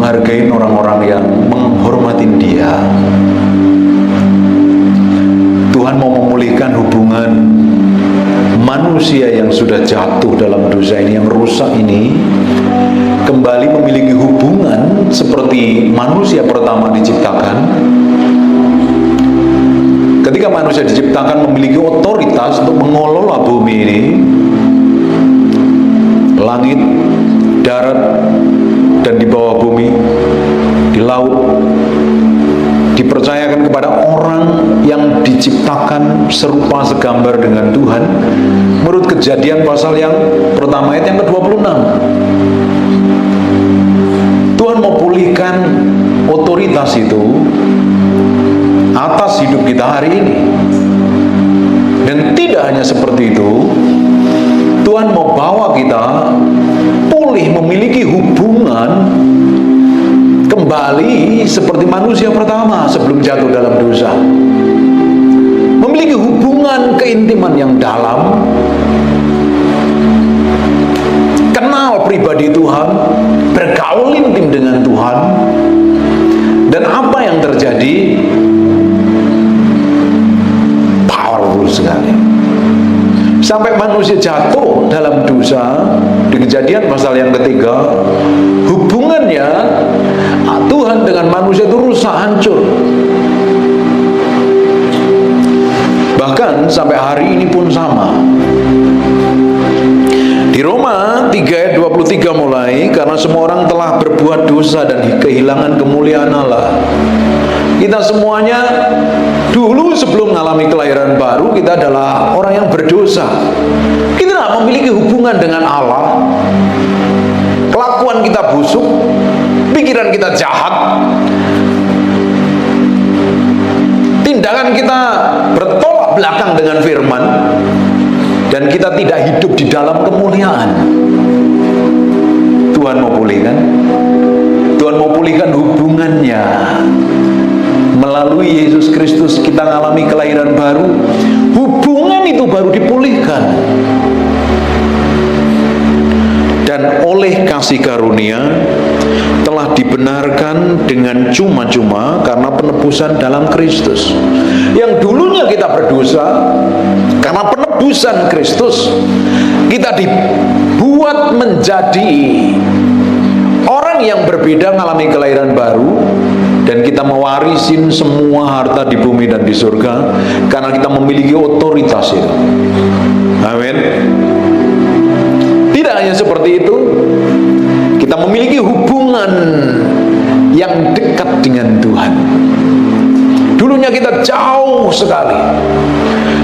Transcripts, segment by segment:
menghargai orang-orang yang menghormati Dia. Tuhan mau memulihkan hubungan manusia yang sudah jatuh dalam dosa ini, yang rusak ini, kembali memiliki hubungan seperti manusia pertama diciptakan. Ketika manusia diciptakan memiliki otoritas untuk mengelola bumi ini, langit, darat, dan di bawah bumi, di laut, dipercayakan kepada orang yang diciptakan serupa segambar dengan Tuhan. Menurut Kejadian pasal yang pertama ayat yang ke-26, Tuhan mau pulihkan otoritas itu atas hidup kita hari ini. Dan tidak hanya seperti itu, Tuhan mau bawa kita pulih, memiliki hubungan kembali seperti manusia pertama sebelum jatuh dalam dosa. Memiliki hubungan keintiman yang dalam, kenal pribadi Tuhan, bergaul intim dengan Tuhan. Dan apa yang terjadi? Powerful sekali. Sampai manusia jatuh dalam dosa, di Kejadian pasal yang ketiga, hubungannya Tuhan dengan manusia itu rusak, hancur. Bahkan sampai hari ini pun sama. Di Roma 3 ayat 23 mulai, karena semua orang telah berbuat dosa dan kehilangan kemuliaan Allah. Kita semuanya dulu sebelum mengalami kelahiran baru, kita adalah orang yang berdosa. Kita tidak memiliki hubungan dengan Allah. Kelakuan kita busuk, pikiran kita jahat, tindakan kita bertolak belakang dengan firman, dan kita tidak hidup di dalam kemuliaan. Tuhan mau pulihkan. Tuhan mau pulihkan hubungannya. Melalui Yesus Kristus kita mengalami kelahiran baru. Hubungan itu baru dipulihkan. Dan oleh kasih karunia telah dibenarkan dengan cuma-cuma karena penebusan dalam Kristus. Yang dulunya kita berdosa, karena penebusan Kristus kita dibuat menjadi orang yang berbeda, mengalami kelahiran baru. Dan kita mewarisin semua harta di bumi dan di surga karena kita memiliki otoritas itu. Amin. Tidak hanya seperti itu, kita memiliki hubungan yang dekat dengan Tuhan. Dulunya kita jauh sekali,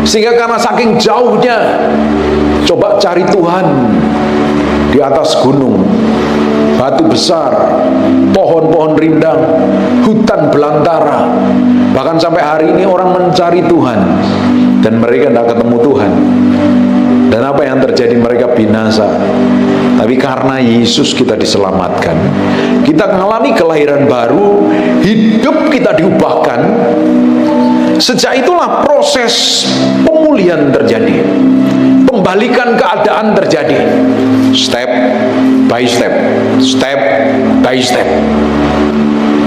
sehingga karena saking jauhnya, coba cari Tuhan di atas gunung, batu besar, pohon-pohon rindang, hutan belantara. Bahkan sampai hari ini orang mencari Tuhan dan mereka tidak ketemu Tuhan. Dan apa yang terjadi? Mereka binasa. Tapi karena Yesus kita diselamatkan, kita mengalami kelahiran baru, hidup kita diubahkan. Sejak itulah proses pemulihan terjadi, pembalikan keadaan terjadi, step by step, step by step.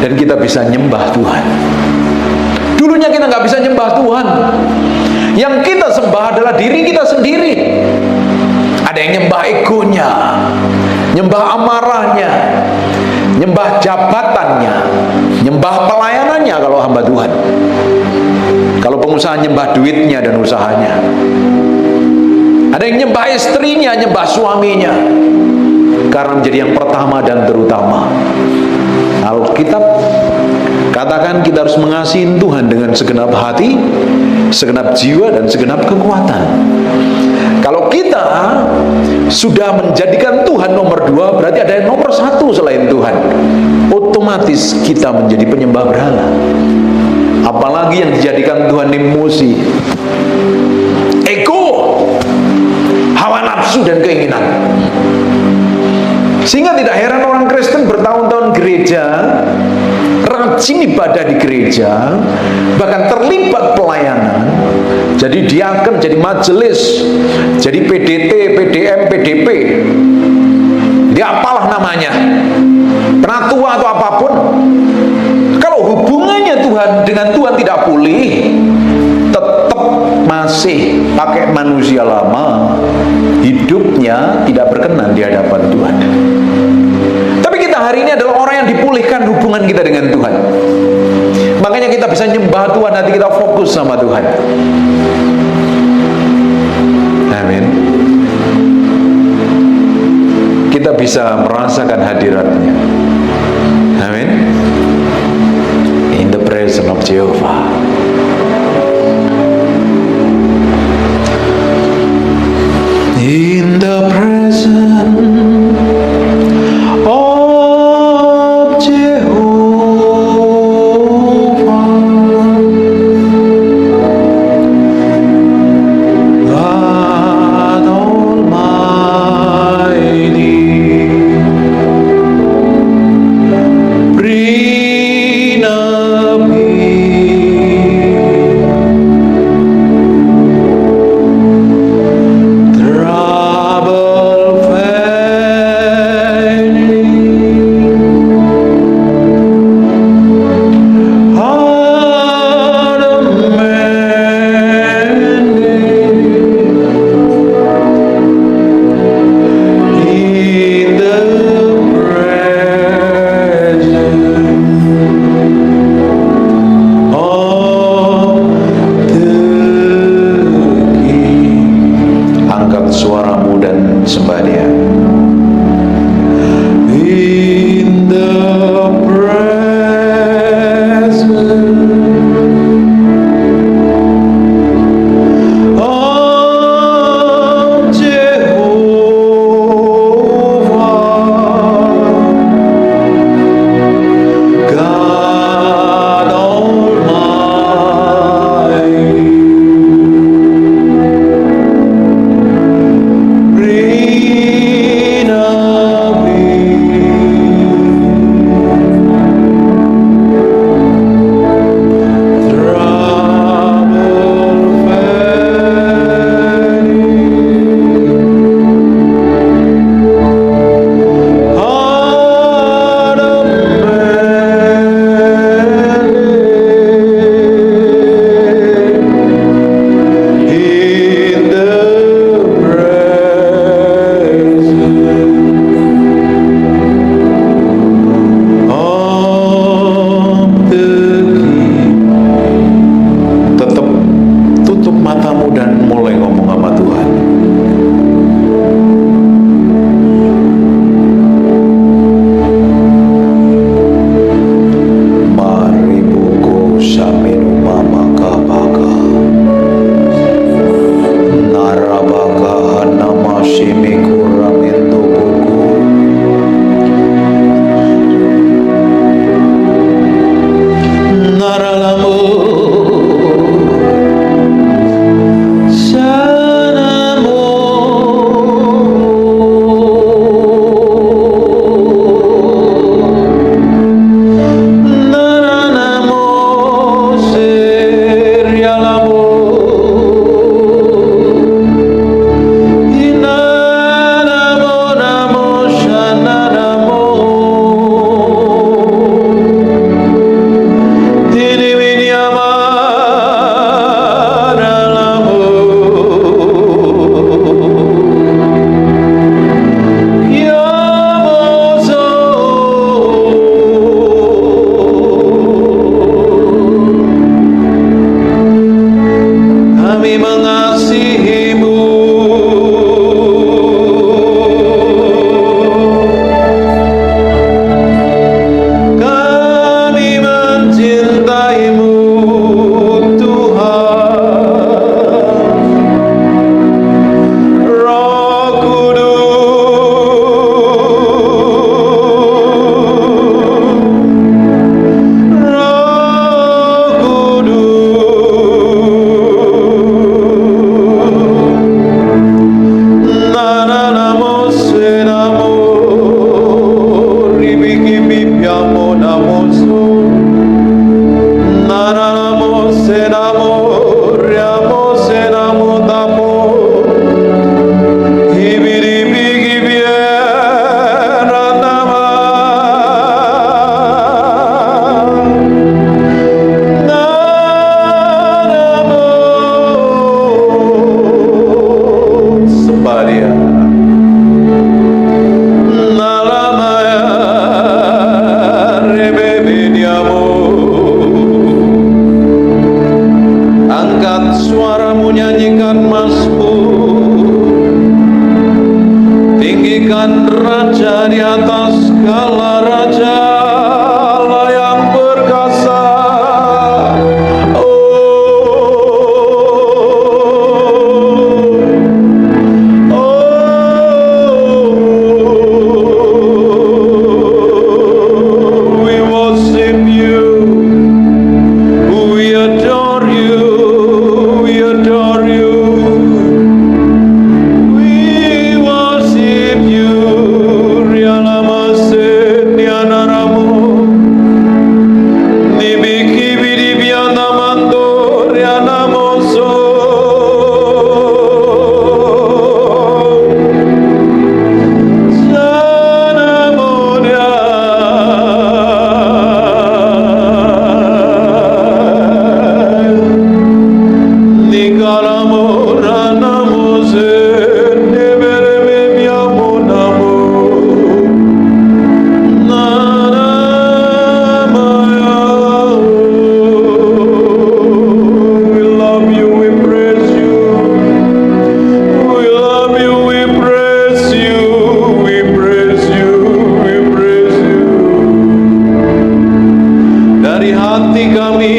Dan kita bisa nyembah Tuhan. Dulunya kita nggak bisa nyembah Tuhan. Yang kita sembah adalah diri kita sendiri. Ada yang nyembah egonya, nyembah amarahnya, nyembah jabatannya, nyembah pelayanannya kalau hamba Tuhan. Kalau pengusaha nyembah duitnya dan usahanya. Ada yang nyembah istrinya, nyembah suaminya, karena menjadi yang pertama dan terutama. Alkitab katakan kita harus mengasihi Tuhan dengan segenap hati, segenap jiwa, dan segenap kekuatan. Kalau kita sudah menjadikan Tuhan nomor 2, berarti ada yang nomor 1 selain Tuhan. Otomatis kita menjadi penyembah berhala. Apalagi yang dijadikan Tuhan emosi, ego, hawa nafsu, dan keinginan. Sehingga tidak heran orang Kristen bertahun-tahun gereja, rajin ibadah di gereja, bahkan terlibat pelayanan, jadi diaken, jadi majelis, jadi PDT, PDM, PDP, dia apalah namanya, penatua atau apapun, Tuhan, dengan Tuhan tidak pulih, tetap masih pakai manusia lama, hidupnya tidak berkenan di hadapan Tuhan. Tapi kita hari ini adalah orang yang dipulihkan hubungan kita dengan Tuhan. Makanya kita bisa nyembah Tuhan, hati kita fokus sama Tuhan. Amin. Kita bisa merasakan hadiratnya. Amin. In the presence of Jehovah. In the presence of Jehovah, God Almighty, bring a peace dari hati kami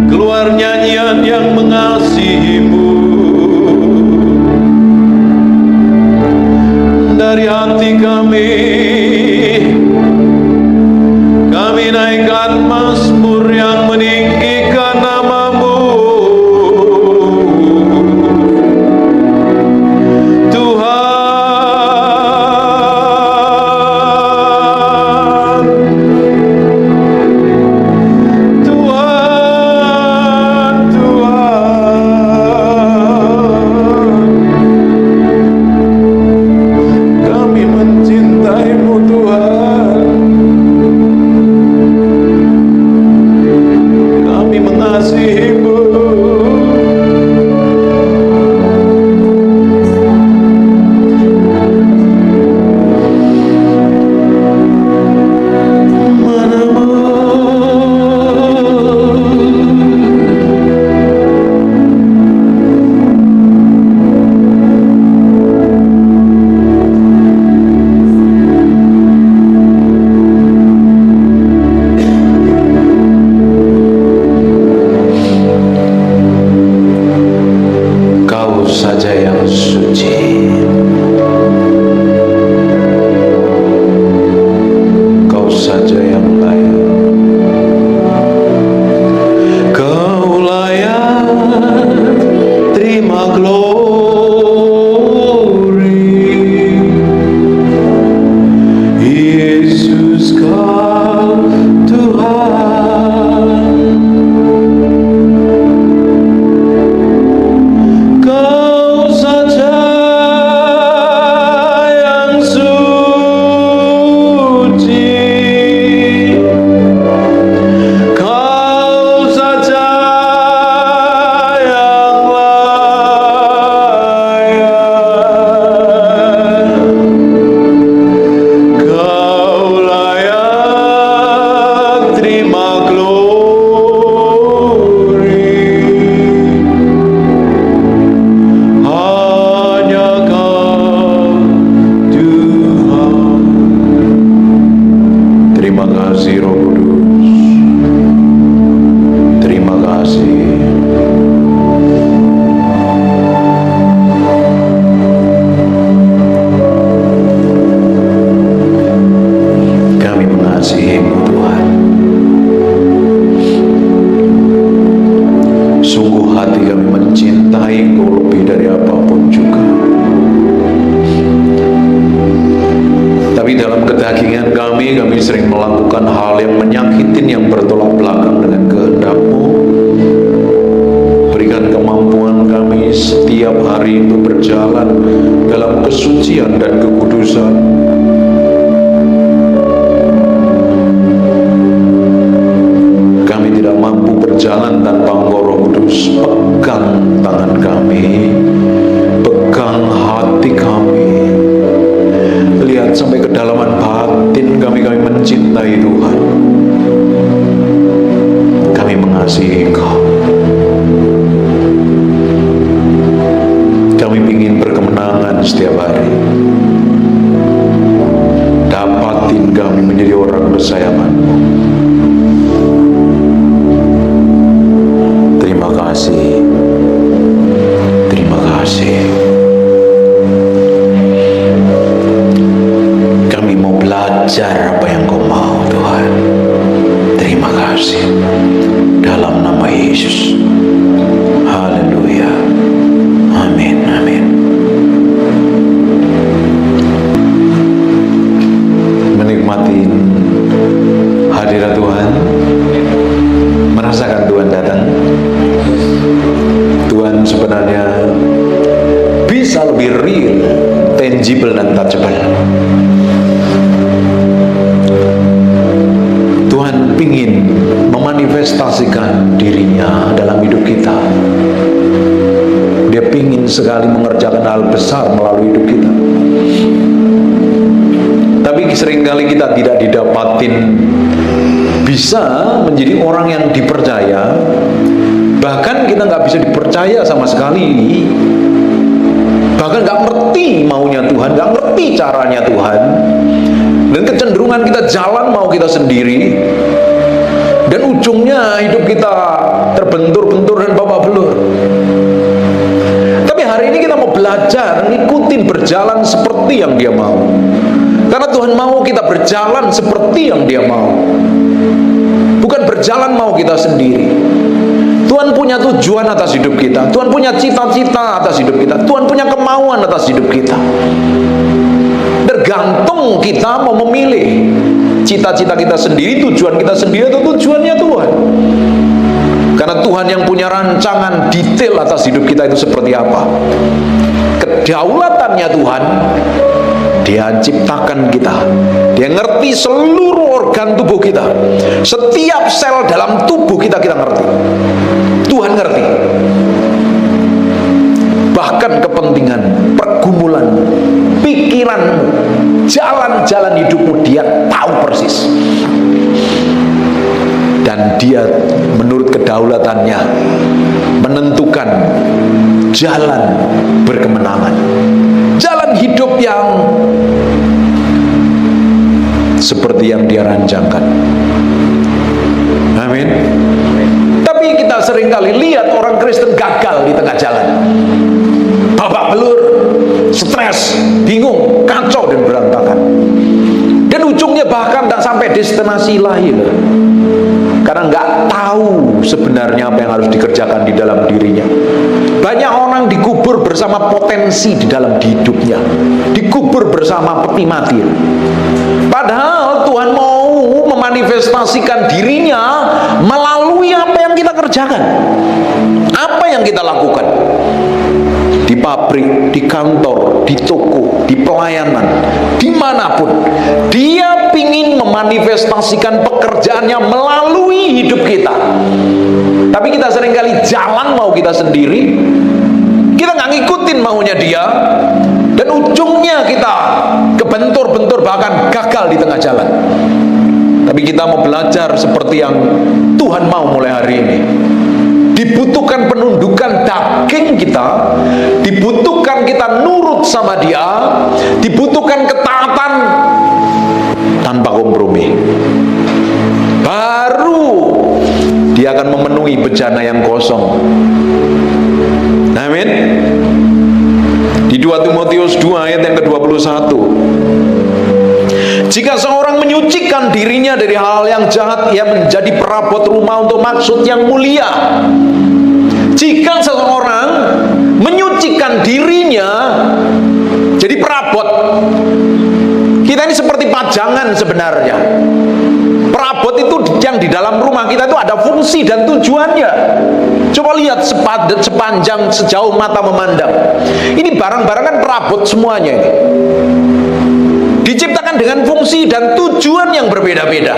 keluar nyanyian yang mengasihi-Mu. Dari hati kami naikkan mazmur yang meninggikan nama-Mu. Sekali mengerjakan hal besar melalui hidup kita, tapi seringkali kita tidak didapatin bisa menjadi orang yang dipercaya, bahkan kita nggak bisa dipercaya sama sekali, bahkan nggak ngerti maunya Tuhan, nggak ngerti caranya Tuhan, dan kecenderungan kita jalan mau kita sendiri, dan ujungnya hidup kita terbentur-bentur dan babak belur. Tapi hari ini kita mau belajar ngikutin berjalan seperti yang Dia mau. Karena Tuhan mau kita berjalan seperti yang Dia mau, bukan berjalan mau kita sendiri. Tuhan punya tujuan atas hidup kita, Tuhan punya cita-cita atas hidup kita, Tuhan punya kemauan atas hidup kita. Tergantung kita mau memilih cita-cita kita sendiri, tujuan kita sendiri, atau tujuannya Tuhan. Karena Tuhan yang punya rancangan detail atas hidup kita itu seperti apa. Kedaulatannya Tuhan, Dia ciptakan kita, Dia ngerti seluruh organ tubuh kita, setiap sel dalam tubuh kita, kita ngerti. Tuhan ngerti. Bahkan kepentingan, pergumulan, pikiranmu, jalan-jalan hidupmu, Dia tahu persis. Dan Dia menurut kedaulatannya menentukan jalan berkemenangan, jalan hidup yang seperti yang Dia rancangkan. Amin. Tapi kita seringkali lihat orang Kristen gagal di tengah jalan, babak belur, stres, bingung, kacau dan berantakan. Dan ujungnya bahkan tak sampai destinasi lahir, karena nggak tahu sebenarnya apa yang harus dikerjakan di dalam dirinya. Banyak orang dikubur bersama potensi di dalam hidupnya, dikubur bersama peti mati. Padahal Tuhan mau memanifestasikan dirinya melalui apa yang kita kerjakan, apa yang kita lakukan. Di pabrik, di kantor, di toko, di pelayanan, dimanapun, Dia ingin memanifestasikan pekerjaannya melalui hidup kita. Tapi kita seringkali jalan mau kita sendiri, kita nggak ngikutin maunya Dia, dan ujungnya kita kebentur-bentur, bahkan gagal di tengah jalan. Tapi kita mau belajar seperti yang Tuhan mau mulai hari ini. Dibutuhkan penundukan daging kita, dibutuhkan kita nurut sama Dia, dibutuhkan ketaatan tanpa kompromi. Baru Dia akan memenuhi bejana yang kosong. Amin. Di 2 Timotius 2 ayat yang ke-21, jika seorang menyucikan dirinya dari hal yang jahat, ia menjadi perabot rumah untuk maksud yang mulia. Jika seseorang menyucikan dirinya jadi perabot, kita ini seperti pajangan sebenarnya. Perabot itu yang di dalam rumah kita itu ada fungsi dan tujuannya. Coba lihat sepanjang sejauh mata memandang. Ini barang-barang kan perabot semuanya ini. Diciptakan dengan fungsi dan tujuan yang berbeda-beda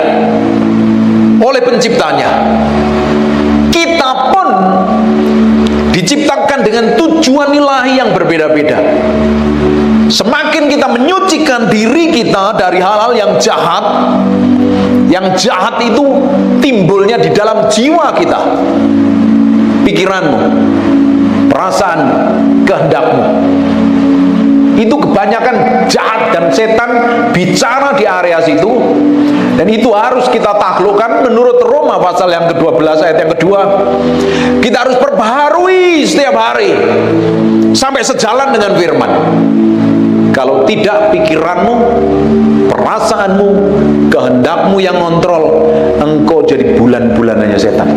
oleh penciptanya. Kita pun diciptakan dengan tujuan ilahi yang berbeda-beda. Semakin kita menyucikan diri kita dari hal-hal yang jahat itu timbulnya di dalam jiwa kita, pikiranmu, perasaanmu, kehendakmu. Itu kebanyakan jahat, dan setan bicara di area situ, dan itu harus kita taklukkan menurut Roma pasal yang ke-12 ayat yang kedua. Kita harus perbaharui setiap hari sampai sejalan dengan firman. Kalau tidak, pikiranmu, perasaanmu, kehendakmu yang ngontrol, engkau jadi bulan-bulanannya setan.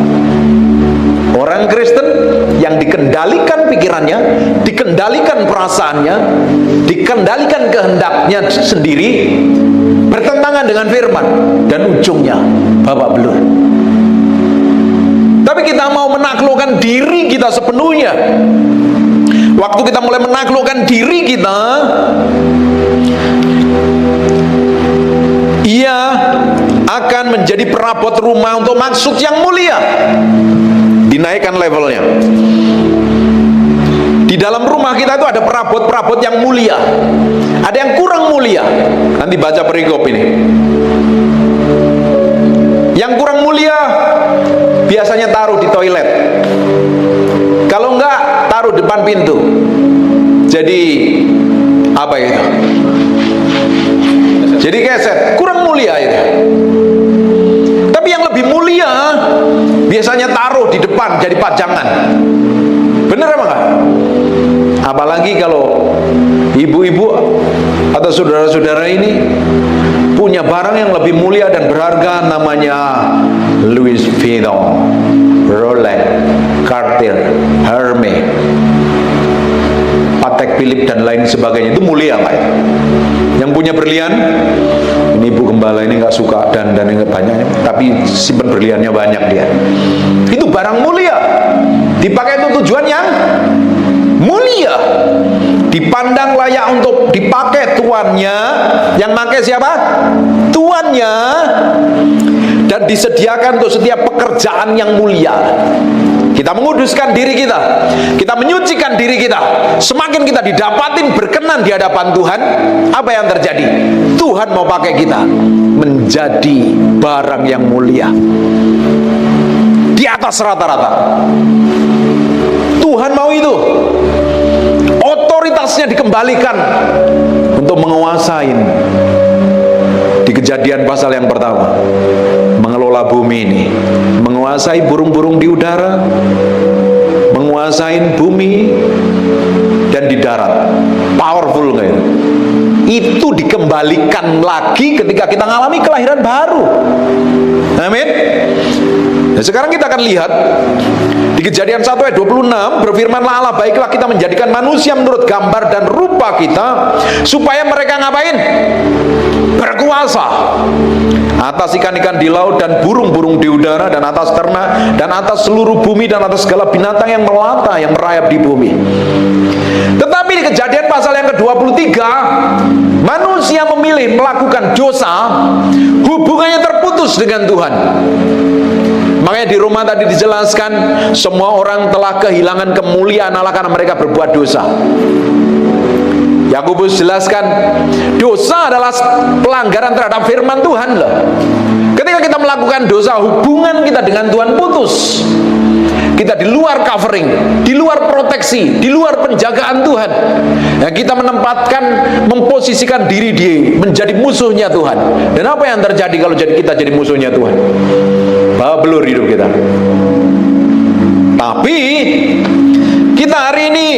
Orang Kristen yang dikendalikan pikirannya, dikendalikan perasaannya, dikendalikan kehendaknya sendiri, bertentangan dengan firman, dan ujungnya babak belur. Tapi kita mau menaklukkan diri kita sepenuhnya. Waktu kita mulai menaklukkan diri kita, ia akan menjadi perabot rumah untuk maksud yang mulia. Dinaikkan levelnya. Di dalam rumah kita itu ada perabot-perabot yang mulia, ada yang kurang mulia. Nanti baca perikop ini. Yang kurang mulia biasanya taruh di toilet. Kalau enggak, taruh depan pintu. Jadi apa itu? jadi keset, kurang mulia itu. Tapi yang lebih mulia biasanya taruh di depan jadi pajangan. Bener apa enggak? Apalagi kalau ibu-ibu atau saudara-saudara ini punya barang yang lebih mulia dan berharga, namanya Louis Vuitton, Rolex, Cartier, Hermes, Patek Philippe dan lain sebagainya. Itu mulia Pak. Yang punya berlian, ini ibu gembala ini nggak suka dan banyak, tapi simpan berliannya banyak dia. Itu barang mulia, dipakai untuk tujuan yang mulia, dipandang layak untuk dipakai tuannya. Yang pakai siapa? Tuannya. Dan disediakan untuk setiap pekerjaan yang mulia. Kita menguduskan diri kita, kita menyucikan diri kita. Semakin kita didapatin berkenan di hadapan Tuhan, apa yang terjadi? Tuhan mau pakai kita menjadi barang yang mulia, di atas rata-rata. Tuhan mau itu. Otoritasnya dikembalikan untuk menguasai. Di Kejadian pasal yang pertama, mengelola bumi ini, menguasai burung-burung di udara, menguasai bumi dan di darat. Powerful nggak itu? Itu dikembalikan lagi ketika kita mengalami kelahiran baru. Amin. Nah, sekarang kita akan lihat di Kejadian 1 ayat 26, berfirmanlah Allah, baiklah kita menjadikan manusia menurut gambar dan rupa kita, supaya mereka ngapain? Berkuasa atas ikan-ikan di laut dan burung-burung di udara, dan atas ternak, dan atas seluruh bumi, dan atas segala binatang yang melata, yang merayap di bumi. Tetapi di Kejadian pasal yang ke-23, manusia memilih melakukan dosa, hubungannya terputus dengan Tuhan. Makanya di Roma tadi dijelaskan, semua orang telah kehilangan kemuliaan Allah karena mereka berbuat dosa. Yakobus jelaskan, dosa adalah pelanggaran terhadap firman Tuhan loh. Ketika kita melakukan dosa, hubungan kita dengan Tuhan putus. Kita di luar covering, di luar proteksi, di luar penjagaan Tuhan. Nah, kita menempatkan, memposisikan diri menjadi musuhnya Tuhan. Dan apa yang terjadi kalau kita jadi musuhnya Tuhan? Bawa belur hidup kita. Tapi kita hari ini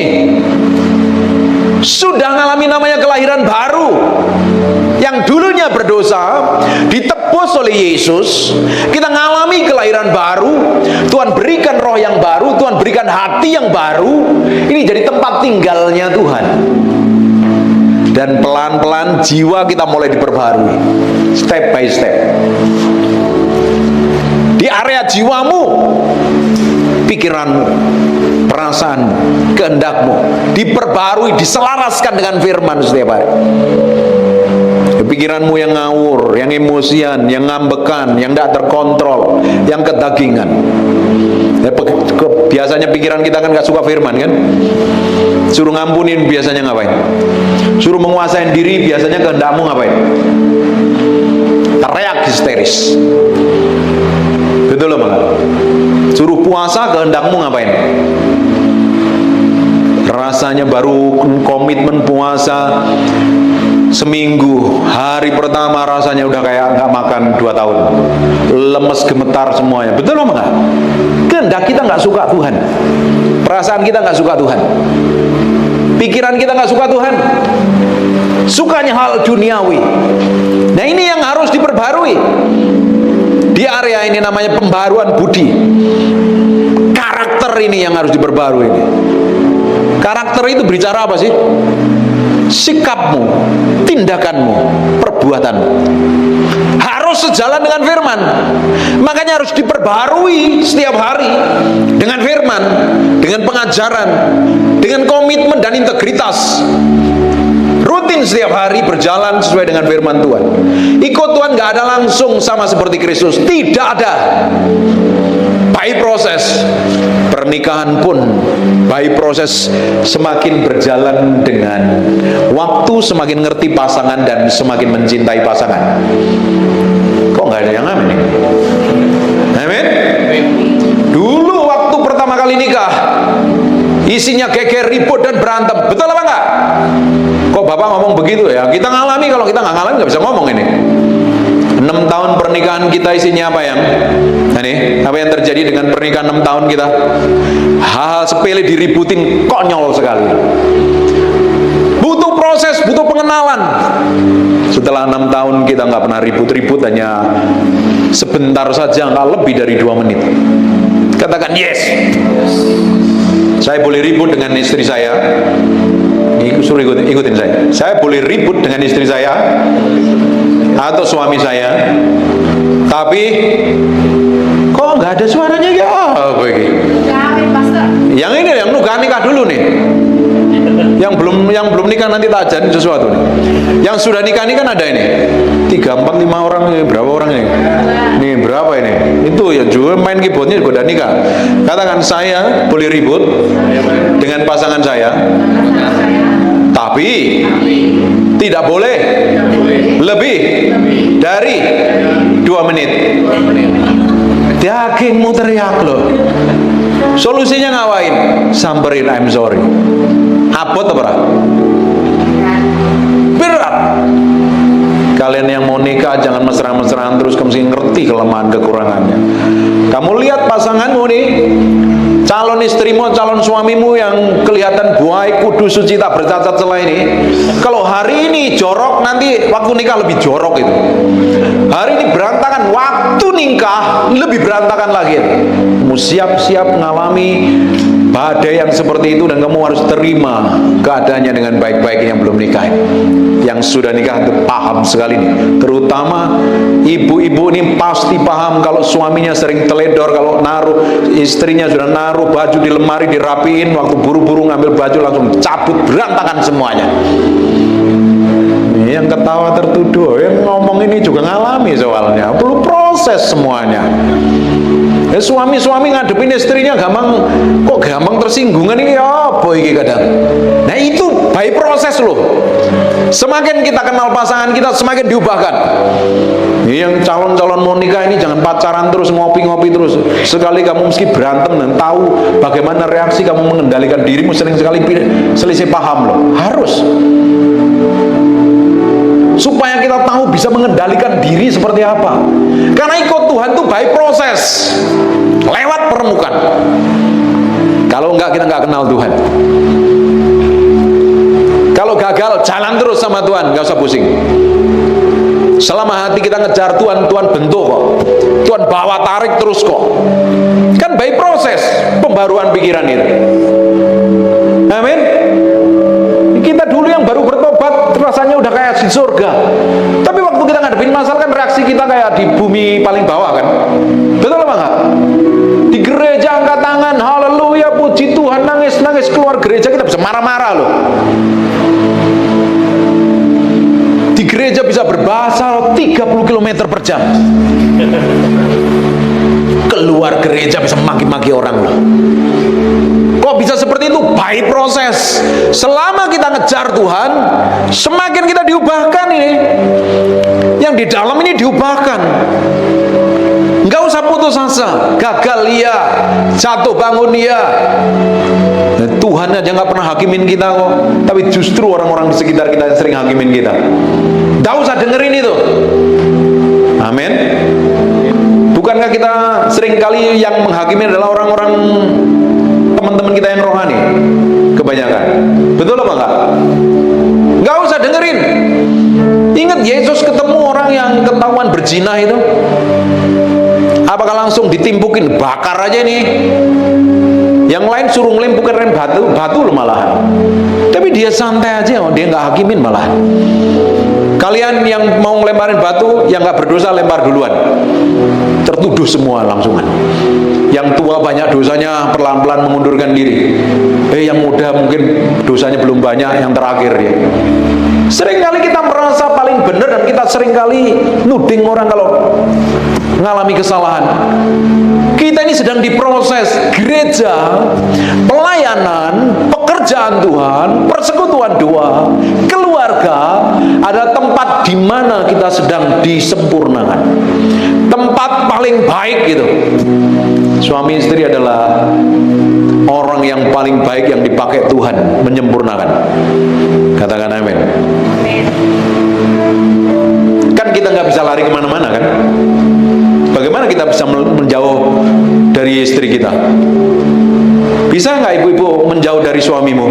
sudah mengalami namanya kelahiran baru. Yang dulunya berdosa ditebus oleh Yesus, kita mengalami kelahiran baru. Tuhan berikan roh yang baru, Tuhan berikan hati yang baru. Ini jadi tempat tinggalnya Tuhan. Dan pelan-pelan jiwa kita mulai diperbarui, step by step. Di area jiwamu, pikiranmu, perasaanmu, kehendakmu diperbarui, diselaraskan dengan firman setiap hari. Pikiranmu yang ngawur, yang emosian, yang ngambekan, yang tidak terkontrol, yang kedagingan. Biasanya pikiran kita kan gak suka firman kan. Suruh ngampunin biasanya ngapain? Suruh menguasai diri biasanya kehendakmu ngapain? Teriak histeris. Betul loh Bang? Suruh puasa kehendakmu ngapain? Rasanya baru komitmen puasa seminggu, hari pertama rasanya udah kayak nggak makan 2 tahun, lemes gemetar semuanya. Betul apa enggak? Kehendak kita nggak suka Tuhan, perasaan kita nggak suka Tuhan, pikiran kita nggak suka Tuhan, sukanya hal duniawi. Nah ini yang harus diperbarui. Di area ini namanya pembaruan budi. Karakter ini yang harus diperbarui ini. Karakter itu berbicara apa sih? Sikapmu, tindakanmu, perbuatanmu harus sejalan dengan firman. Makanya harus diperbarui setiap hari dengan firman, dengan pengajaran, dengan komitmen dan integritas. Rutin setiap hari berjalan sesuai dengan firman Tuhan. Ikut Tuhan gak ada langsung sama seperti Kristus, tidak ada. By proses, pernikahan pun by proses, semakin berjalan dengan waktu, semakin ngerti pasangan dan semakin mencintai pasangan. Kok nggak ada yang amin? Amin. Dulu waktu pertama kali nikah, isinya geger, ribut dan berantem, betul apa enggak? Kok Bapak ngomong begitu ya? Kita ngalami, kalau kita nggak ngalami nggak bisa ngomong ini. 6 tahun pernikahan kita isinya apa yang? Ini, apa yang terjadi dengan pernikahan 6 tahun kita? Hal-hal sepele diributin, konyol sekali. Butuh proses, butuh pengenalan. Setelah 6 tahun kita nggak pernah ribut-ribut, hanya sebentar saja, nggak lebih dari 2 menit. Katakan yes. Saya boleh ribut dengan istri saya. Suruh ikutin saya. Saya boleh ribut dengan istri saya atau suami saya, tapi kok nggak ada suaranya ya? Yang ini yang udah nikah dulu nih. Yang belum nikah nanti tak ajarin sesuatu nih. Yang sudah nikah ini kan ada ini 3, 4, 5 orang ini. Berapa orang ini? Nih berapa ini? Itu ya juga main keyboardnya juga udah nikah. Katakan saya boleh ribut dengan pasangan saya, tapi tidak boleh lebih dari 2 menit. Dagingmu teriak loh. Solusinya ngawain? Samperin, I'm sorry. Abot apa? Berat. Kalian yang mau nikah jangan mesra-mesraan terus, kamu mesti ngerti kelemahan kekurangannya. Kamu lihat pasanganmu nih, calon istrimu, calon suamimu yang kelihatan baik, kudus, suci, tak bercacat celah ini. Kalau hari ini jorok, nanti waktu nikah lebih jorok itu. Hari ini berantakan, waktu nikah lebih berantakan lagi. Kamu siap-siap mengalami badai yang seperti itu, dan kamu harus terima keadaannya dengan baik-baik. Yang belum nikah, yang sudah nikah itu paham sekali nih. Terutama ibu-ibu ini pasti paham kalau suaminya sering teledor, kalau naruh, istrinya sudah naruh baju di lemari dirapiin, waktu buru-buru ngambil baju langsung cabut, berantakan semuanya. Yang ketawa tertuduh, yang ngomong ini juga ngalami soalnya, perlu proses semuanya. Suami-suami ngadepin istrinya kok gampang tersinggungan ini apa ini kadang. Nah itu by proses loh. Semakin kita kenal pasangan kita, semakin diubahkan. Yang calon-calon mau nikah ini jangan pacaran terus, ngopi-ngopi terus. Sekali kamu mesti berantem dan tahu bagaimana reaksi kamu mengendalikan dirimu. Sering sekali selisih paham loh. Harus. Supaya kita tahu bisa mengendalikan diri seperti apa. Karena ikut Tuhan itu by proses, lewat permukaan. Kalau enggak, kita enggak kenal Tuhan. Kalau gagal, jalan terus sama Tuhan, enggak usah pusing. Selama hati kita ngejar Tuhan, Tuhan bentuk kok. Tuhan bawa tarik terus kok. Kan by proses pembaruan pikiran itu. Amin. Kita dulu yang baru bertobat rasanya udah kayak di surga, tapi waktu kita ngadepin masalah kan reaksi kita kayak di bumi paling bawah kan. Betul apa enggak? Di gereja angkat tangan, haleluya, puji Tuhan, nangis-nangis, keluar gereja kita bisa marah-marah loh. Di gereja bisa berbahasa 30 km per jam. Keluar gereja bisa maki-maki orang loh. Kok bisa seperti itu? By proses. Selama kita ngejar Tuhan, semakin kita diubahkan ini. Yang di dalam ini diubahkan. Enggak usah putus asa. Gagal ya, jatuh bangun ya. Tuhan aja nggak pernah hakimin kita kok. Tapi justru orang-orang di sekitar kita yang sering hakimin kita. Enggak usah dengerin itu. Amin. Bukankah kita sering kali yang menghakimi adalah orang-orang teman-teman kita yang rohani kebanyakan? Betul apa enggak? Enggak usah dengerin. Ingat Yesus ketemu orang yang ketahuan berzina itu, apakah langsung ditimpukin, bakar aja nih? Yang lain suruh ngelimpukin rem batu loh malahan. Tapi dia santai aja, dia nggak hakimin malahan. Kalian yang mau ngelemparin batu, yang nggak berdosa lempar duluan. Tertuduh semua langsungan. Yang tua banyak dosanya pelan-pelan mengundurkan diri. Yang muda mungkin dosanya belum banyak, yang terakhir dia. Seringkali kita merasa paling benar dan kita seringkali nuding orang kalau mengalami kesalahan. Kita ini sedang diproses. Gereja, pelayanan, pekerjaan Tuhan, persekutuan doa, keluarga adalah tempat di mana kita sedang disempurnakan. Tempat paling baik gitu. Suami istri adalah orang yang paling baik yang dipakai Tuhan menyempurnakan. Katakan amin. Kan kita nggak bisa lari kemana-mana kan? Bagaimana kita bisa menjauh dari istri kita? Bisa nggak ibu-ibu menjauh dari suamimu?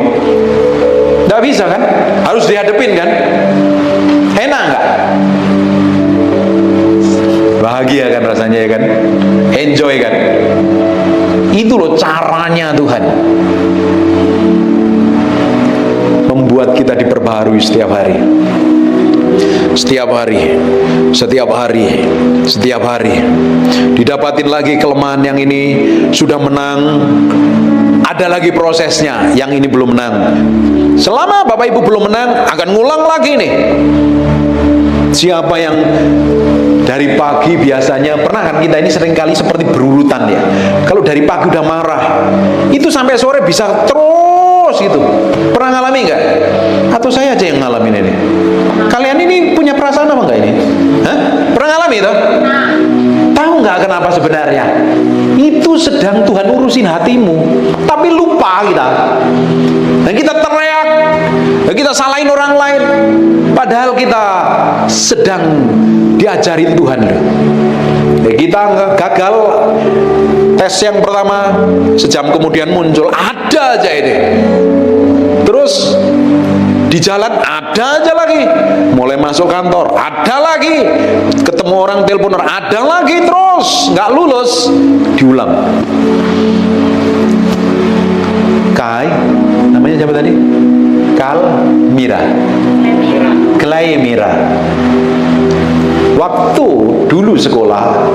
Nggak bisa kan? Harus dihadepin kan? Enak nggak? Bahagia kan rasanya ya kan? Enjoy kan? Itu loh caranya Tuhan membuat kita diperbaharui setiap hari. Setiap hari, setiap hari, setiap hari didapatin lagi kelemahan yang ini sudah menang, ada lagi prosesnya yang ini belum menang. Selama Bapak Ibu belum menang, akan ngulang lagi nih. Siapa yang dari pagi biasanya, pernah kan kita ini seringkali seperti berurutan ya. Kalau dari pagi udah marah, itu sampai sore bisa terus gitu. Pernah ngalami nggak? Atau saya aja yang ngalamin ini? Kalian ini punya perasaan apa enggak ini? Hah? Pernah ngalami itu? Tahu nggak kenapa sebenarnya? Itu sedang Tuhan urusin hatimu, tapi lupa kita. Dan kita teriak, dan kita salahin orang lain, padahal kita sedang diajarin Tuhan. Kita gagal tes yang pertama, sejam kemudian muncul, ada aja ini. Terus di jalan ada aja lagi, mulai masuk kantor ada lagi, ketemu orang teleponer ada lagi, terus nggak lulus, diulang. Kai, namanya siapa tadi? Kelai Mira. Waktu dulu sekolah,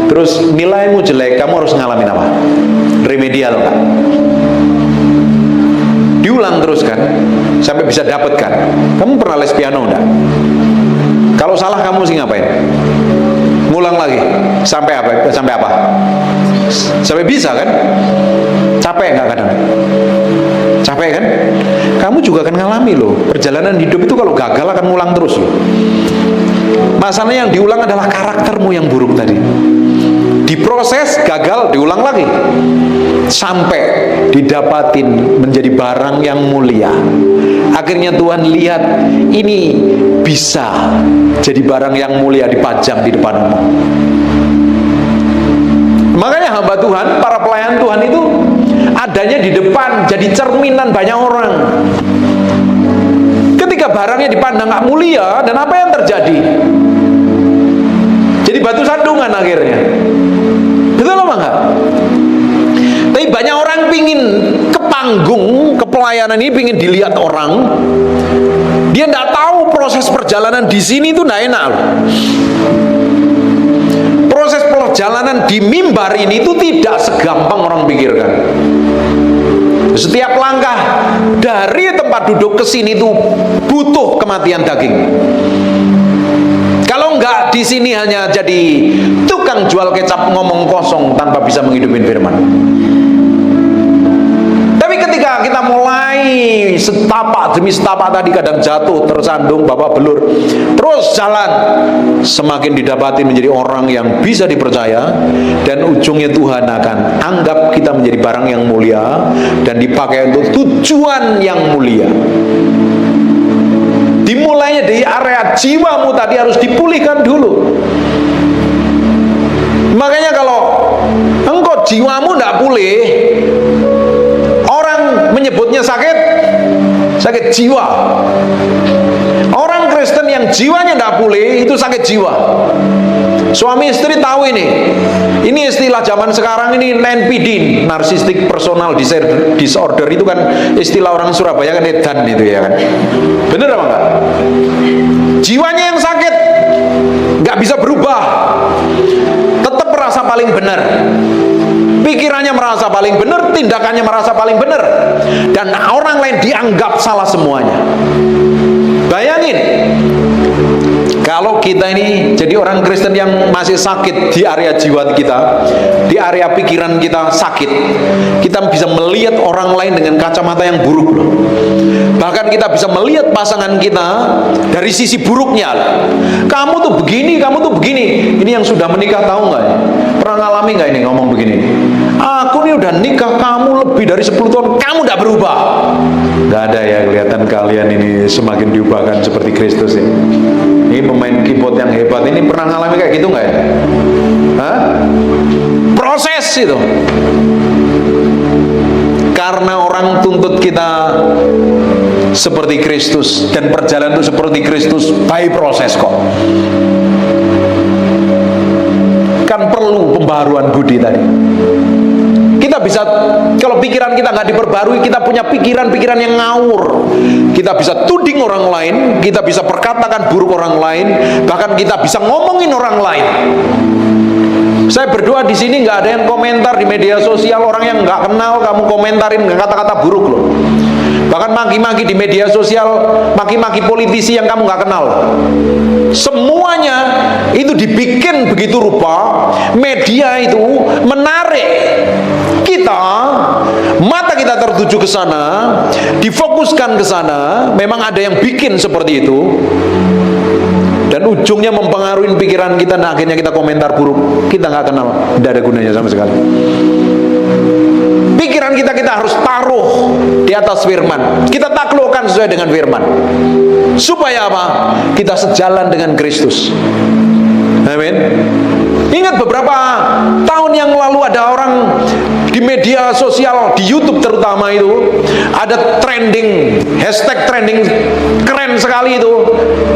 terus nilaimu jelek, kamu harus ngalamin apa? Remedial kan? Diulang terus kan, sampai bisa dapet kan. Kamu pernah les piano enggak? Kalau salah kamu sih ngapain? Ngulang lagi sampai apa? Sampai bisa kan? Capek nggak kadang? Capek kan? Kamu juga akan ngalami loh. Perjalanan hidup itu kalau gagal akan ngulang terus loh. Masalahnya yang diulang adalah karaktermu yang buruk tadi. Diproses, gagal, diulang lagi, sampai didapatin menjadi barang yang mulia. Akhirnya Tuhan lihat ini bisa jadi barang yang mulia, dipajang di depanmu. Makanya hamba Tuhan, para pelayan Tuhan itu adanya di depan, jadi cerminan banyak orang. Ketika barangnya dipandang gak mulia, dan apa yang terjadi? Jadi batu sandungan akhirnya. Betul apa enggak? Tapi banyak orang pingin ke panggung, ke pelayanan ini pingin dilihat orang. Dia enggak tahu proses perjalanan di sini itu enggak enak loh. Proses perjalanan di mimbar ini itu tidak segampang orang pikirkan. Setiap langkah dari tempat duduk ke sini itu butuh kematian daging. Kalau enggak, di sini hanya jadi tukang jual kecap ngomong kosong tanpa bisa menghidupin firman. Tapi ketika kita mulai setapak demi setapak tadi, kadang jatuh, tersandung, babak belur, terus jalan, semakin didapati menjadi orang yang bisa dipercaya, dan ujungnya Tuhan akan anggap kita menjadi barang yang mulia dan dipakai untuk tujuan yang mulia. Dimulainya dari area jiwamu tadi harus dipulihkan dulu. Makanya kalau engkau jiwamu tidak pulih, orang menyebutnya sakit jiwa. Orang Kristen yang jiwanya tidak pulih itu sakit jiwa. Suami istri tahu ini. Ini istilah zaman sekarang ini NPD, narcissistic personal disorder, itu kan istilah orang Surabaya kan edan itu ya kan. Bener apa enggak? Jiwanya yang sakit, nggak bisa berubah, tetap merasa paling benar. Pikirannya merasa paling benar, tindakannya merasa paling benar, dan orang lain dianggap salah semuanya. Bayangin, kalau kita ini jadi orang Kristen yang masih sakit di area jiwa kita, di area pikiran kita sakit, kita bisa melihat orang lain dengan kacamata yang buruk loh. Bahkan kita bisa melihat pasangan kita dari sisi buruknya. Kamu tuh begini, kamu tuh begini. Ini yang sudah menikah tahu nggak? Pernah ngalami nggak ini ngomong begini? Aku nih ini udah nikah, kamu lebih dari 10 tahun, kamu tidak berubah. Nggak ada ya, kelihatan kalian ini semakin diubahkan seperti Kristus ya. Ini pemain keyboard yang hebat ini pernah ngalami kayak gitu nggak ya? Hah? Proses itu. Karena orang tuntut kita seperti Kristus, dan perjalanan itu seperti Kristus, by proses kok. Kan perlu pembaharuan budi tadi. Kita bisa, kalau pikiran kita nggak diperbarui, kita punya pikiran-pikiran yang ngawur. Kita bisa tuding orang lain, kita bisa perkatakan buruk orang lain, bahkan kita bisa ngomongin orang lain. Saya berdoa di sini nggak ada yang komentar di media sosial, orang yang nggak kenal kamu komentarin kata-kata buruk loh. Bahkan maki-maki di media sosial, maki-maki politisi yang kamu nggak kenal. Semuanya itu dibikin begitu rupa, media itu menarik kita, mata kita tertuju ke sana, difokuskan ke sana. Memang ada yang bikin seperti itu, dan ujungnya mempengaruhi pikiran kita, dan akhirnya kita komentar buruk. Kita nggak kenal, tidak ada gunanya sama sekali. Pikiran kita harus taruh di atas firman. Kita taklukkan sesuai dengan firman. Supaya apa? Kita sejalan dengan Kristus. Amin. Ingat beberapa tahun yang lalu ada orang di media sosial, di YouTube terutama itu, ada trending, hashtag trending keren sekali itu,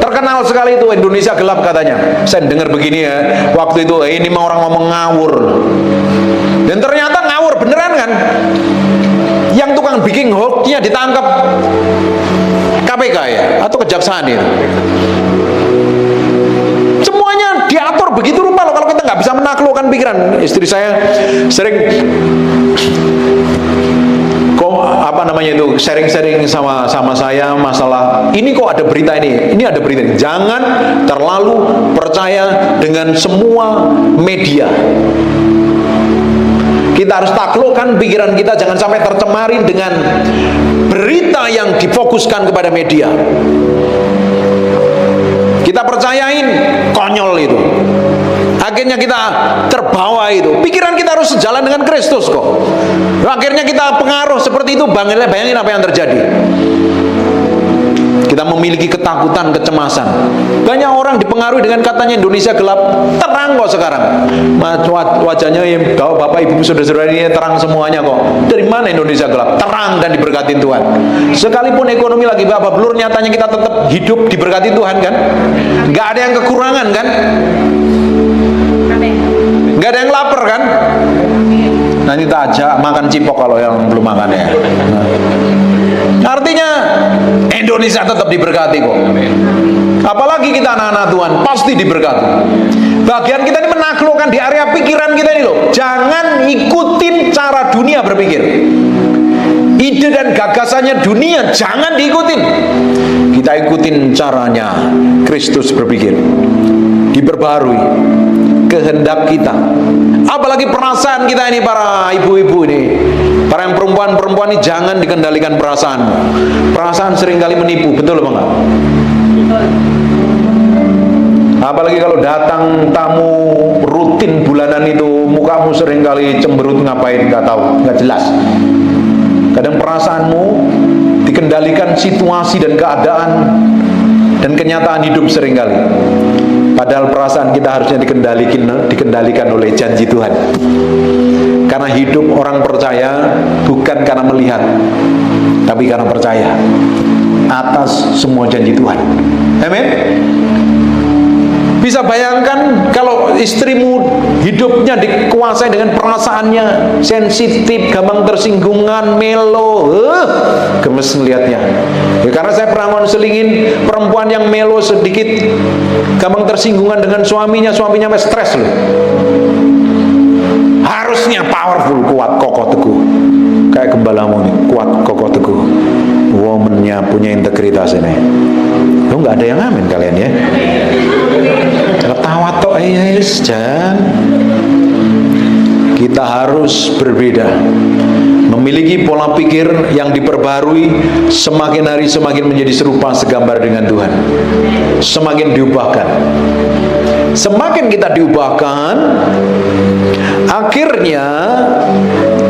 terkenal sekali itu, Indonesia gelap katanya. Saya dengar begini ya, waktu itu ini mah orang ngomong ngawur. Dan ternyata ngawur beneran kan? Yang tukang bikin hoax-nya ditangkap KPK ya, atau kejaksaan itu. Semuanya diatur begitu rupa loh. Kalau kita nggak bisa menaklukkan pikiran. Istri saya sering sharing-sharing sama saya masalah ini, kok ada berita ini ada berita ini. Jangan terlalu percaya dengan semua media. Kita harus taklukkan pikiran kita, jangan sampai tercemari dengan berita yang difokuskan kepada media. Kita percayain konyol itu, akhirnya kita terbawa itu. Pikiran kita harus sejalan dengan Kristus kok. Akhirnya kita pengaruh seperti itu. Bayangin apa yang terjadi. Kita memiliki ketakutan, kecemasan. Banyak orang dipengaruhi dengan katanya Indonesia gelap. Terang kok sekarang. Wajahnya Bapak Ibu saudara-saudara ini terang semuanya kok. Dari mana Indonesia gelap? Terang dan diberkati Tuhan. Sekalipun ekonomi lagi babak belur, nyatanya kita tetap hidup diberkati Tuhan kan? Gak ada yang kekurangan kan? Gak ada yang lapar kan? Nanti kita ajak makan cipok kalau yang belum makan ya. Artinya Indonesia tetap diberkati kok. Apalagi kita anak-anak Tuhan pasti diberkati. Bagian kita ini menaklukkan di area pikiran kita ini loh. Jangan ikutin cara dunia berpikir. Ide dan gagasannya dunia jangan diikutin. Kita ikutin caranya Kristus berpikir. Diperbarui kehendak kita. Apalagi perasaan kita ini, para ibu-ibu ini, para yang perempuan-perempuan ini, jangan dikendalikan perasaan. Perasaan seringkali menipu, betul apa enggak? Apalagi kalau datang tamu rutin bulanan itu, mukamu seringkali cemberut, ngapain nggak tahu, nggak jelas. Kadang perasaanmu dikendalikan situasi dan keadaan dan kenyataan hidup seringkali. Padahal perasaan kita harusnya dikendalikan oleh janji Tuhan. Karena hidup orang percaya bukan karena melihat, tapi karena percaya atas semua janji Tuhan. Amin. Bisa bayangkan kalau istrimu hidupnya dikuasai dengan perasaannya, sensitif, gampang tersinggungan, melo, gemes ngelihatnya. Ya, karena saya pernah konselingin perempuan yang melo sedikit, gampang tersinggungan dengan suaminya sampai stres loh. Harusnya powerful, kuat, kokoh, teguh. Kayak gembalamu nih, kuat, kokoh, teguh. Womannya punya integritas ini. Lo nggak ada yang amin kalian ya? Ketawa toh, jangan. Kita harus berbeda, memiliki pola pikir yang diperbarui, semakin hari semakin menjadi serupa segambar dengan Tuhan, semakin diubahkan. Semakin kita diubahkan, akhirnya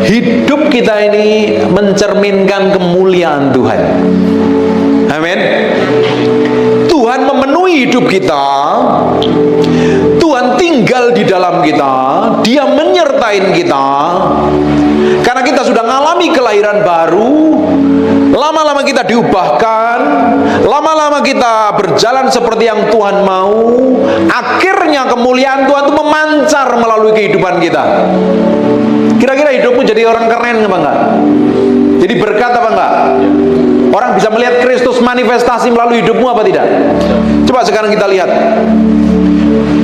hidup kita ini mencerminkan kemuliaan Tuhan. Amin. Tuhan memenuhi hidup kita, Tuhan tinggal di dalam kita, Dia menyertai kita. Karena kita sudah mengalami kelahiran baru, lama-lama kita diubahkan, lama-lama kita berjalan seperti yang Tuhan mau. Akhirnya kemuliaan Tuhan itu memancar melalui kehidupan kita. Kira-kira hidupmu jadi orang keren apa enggak? Jadi berkat apa enggak? Orang bisa melihat Kristus manifestasi melalui hidupmu apa tidak? Coba sekarang kita lihat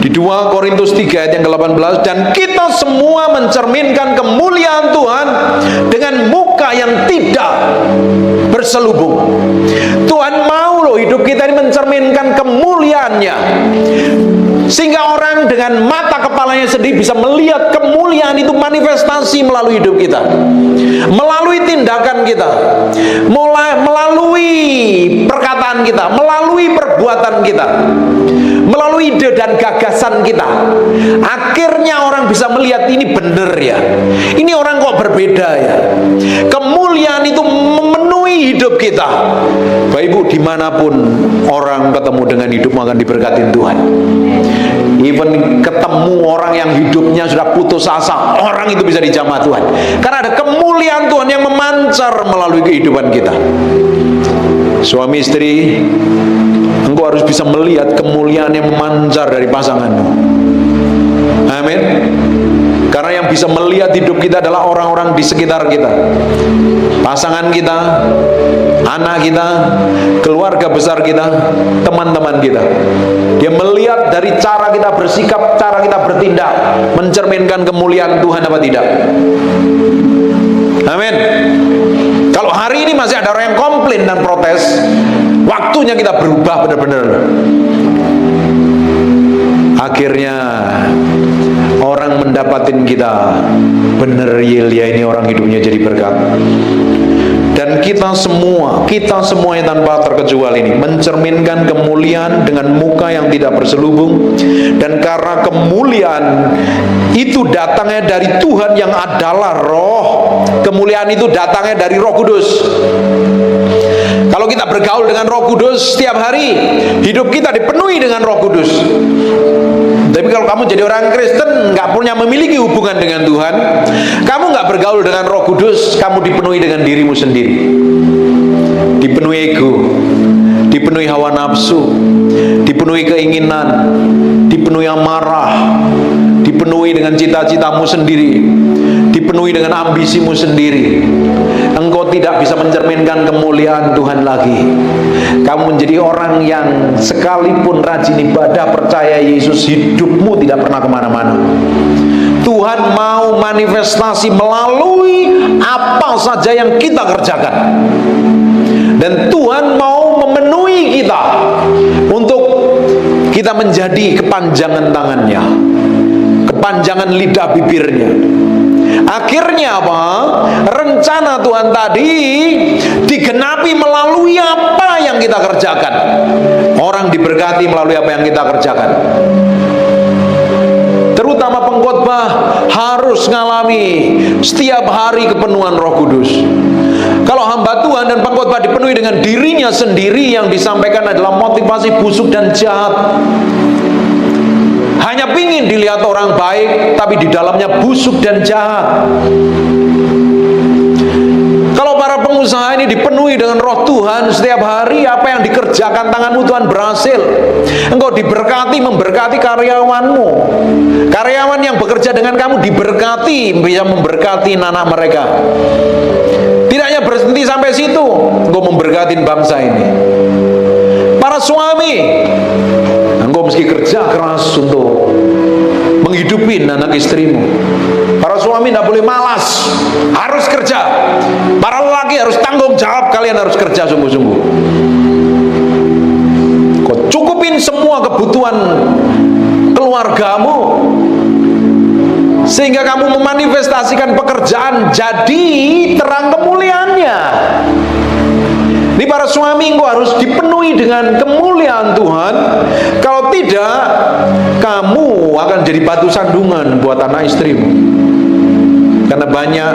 di 2 Korintus 3 ayat yang ke-18, dan kita semua mencerminkan kemuliaan Tuhan dengan muka yang tidak berselubung. Tuhan mau loh hidup kita ini mencerminkan kemuliaannya, sehingga orang dengan mata kepalanya sendiri bisa melihat kemuliaan itu manifestasi melalui hidup kita, melalui tindakan kita, melalui perkataan kita, melalui perbuatan kita, melalui ide dan gagasan kita. Akhirnya orang bisa melihat ini benar ya, ini orang kok berbeda ya. Kemuliaan itu memenuhi hidup kita. Bapak Ibu, dimanapun orang ketemu dengan hidupmu akan diberkatin Tuhan. Even ketemu orang yang hidupnya sudah putus asa, orang itu bisa dijamah Tuhan, karena ada kemuliaan Tuhan yang memancar melalui kehidupan kita. Suami istri, engkau harus bisa melihat kemuliaan yang memancar dari pasanganmu. Amin. Karena yang bisa melihat hidup kita adalah orang-orang di sekitar kita, pasangan kita, anak kita, keluarga besar kita, teman-teman kita. Dia melihat dari cara kita bersikap, cara kita bertindak, mencerminkan kemuliaan Tuhan apa tidak. Amin. Kalau hari ini masih ada orang yang komplain dan protes, waktunya kita berubah benar-benar. Akhirnya orang mendapatin kita, bener Yelia ini orang hidupnya jadi berkat. Dan kita semua yang tanpa terkecuali ini mencerminkan kemuliaan dengan muka yang tidak berselubung. Dan karena kemuliaan itu datangnya dari Tuhan yang adalah Roh, kemuliaan itu datangnya dari Roh Kudus. Kalau kita bergaul dengan Roh Kudus setiap hari, hidup kita dipenuhi dengan Roh Kudus. Tapi kalau kamu jadi orang Kristen, nggak punya memiliki hubungan dengan Tuhan, kamu nggak bergaul dengan Roh Kudus, kamu dipenuhi dengan dirimu sendiri, dipenuhi ego, dipenuhi hawa nafsu, dipenuhi keinginan, dipenuhi amarah, dipenuhi dengan cita-citamu sendiri, dipenuhi dengan ambisimu sendiri. Engkau tidak bisa mencerminkan kemuliaan Tuhan lagi. Kamu menjadi orang yang sekalipun rajin ibadah, percaya Yesus, hidupmu tidak pernah kemana-mana. Tuhan mau manifestasi melalui apa saja yang kita kerjakan. Dan Tuhan mau memenuhi kita untuk kita menjadi kepanjangan tangannya, kepanjangan lidah bibirnya. Akhirnya apa? Rencana Tuhan tadi digenapi melalui apa yang kita kerjakan. Orang diberkati melalui apa yang kita kerjakan. Terutama pengkhotbah harus ngalami setiap hari kepenuhan Roh Kudus. Kalau hamba Tuhan dan pengkhotbah dipenuhi dengan dirinya sendiri, yang disampaikan adalah motivasi busuk dan jahat, hanya pingin dilihat orang baik, tapi di dalamnya busuk dan jahat. Kalau para pengusaha ini dipenuhi dengan Roh Tuhan setiap hari, apa yang dikerjakan tanganmu Tuhan berhasil. Engkau diberkati, memberkati karyawanmu. Karyawan yang bekerja dengan kamu diberkati, bisa memberkati anak mereka. Tidak hanya berhenti sampai situ, engkau memberkati bangsa ini. Para suami, engkau mesti kerja keras untuk menghidupi anak istrimu. Para suami tidak boleh malas, harus kerja. Para lelaki harus tanggung jawab, kalian harus kerja sungguh-sungguh. Kau cukupin semua kebutuhan keluargamu, sehingga kamu memanifestasikan pekerjaan jadi terang kemuliaannya. Ini para suami, engkau harus dipenuhi dengan kemuliaan Tuhan. Kalau tidak, kamu akan jadi batu sandungan buat anak istrimu. Karena banyak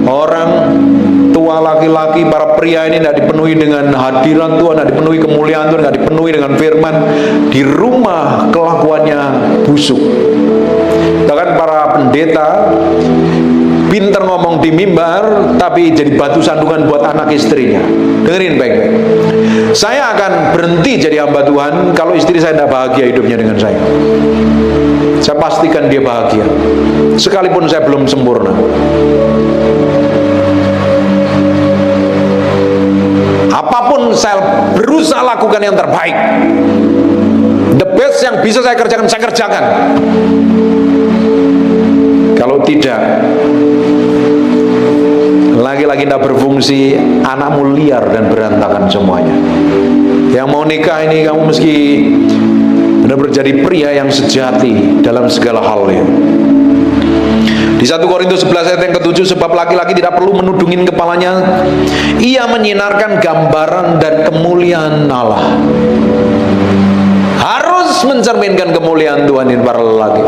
orang tua laki-laki, para pria ini tidak dipenuhi dengan hadirat Tuhan, tidak dipenuhi kemuliaan Tuhan, tidak dipenuhi dengan firman. Di rumah kelakuannya busuk. Bahkan para pendeta pinter ngomong di mimbar, tapi jadi batu sandungan buat anak istrinya. Dengerin baik-baik. Saya akan berhenti jadi hamba Tuhan kalau istri saya tidak bahagia hidupnya dengan saya. Saya pastikan dia bahagia, sekalipun saya belum sempurna. Apapun saya berusaha lakukan yang terbaik, the best yang bisa saya kerjakan, saya kerjakan. Kalau tidak, lagi-lagi tidak berfungsi, anakmu liar dan berantakan semuanya. Yang mau nikah ini kamu mesti benar-benar jadi pria yang sejati dalam segala hal ya. Di 1 Korintus 11 ayat yang ke-7, sebab laki-laki tidak perlu menudungin kepalanya, ia menyinarkan gambaran dan kemuliaan Allah. Harus mencerminkan kemuliaan Tuhan ini para lelaki.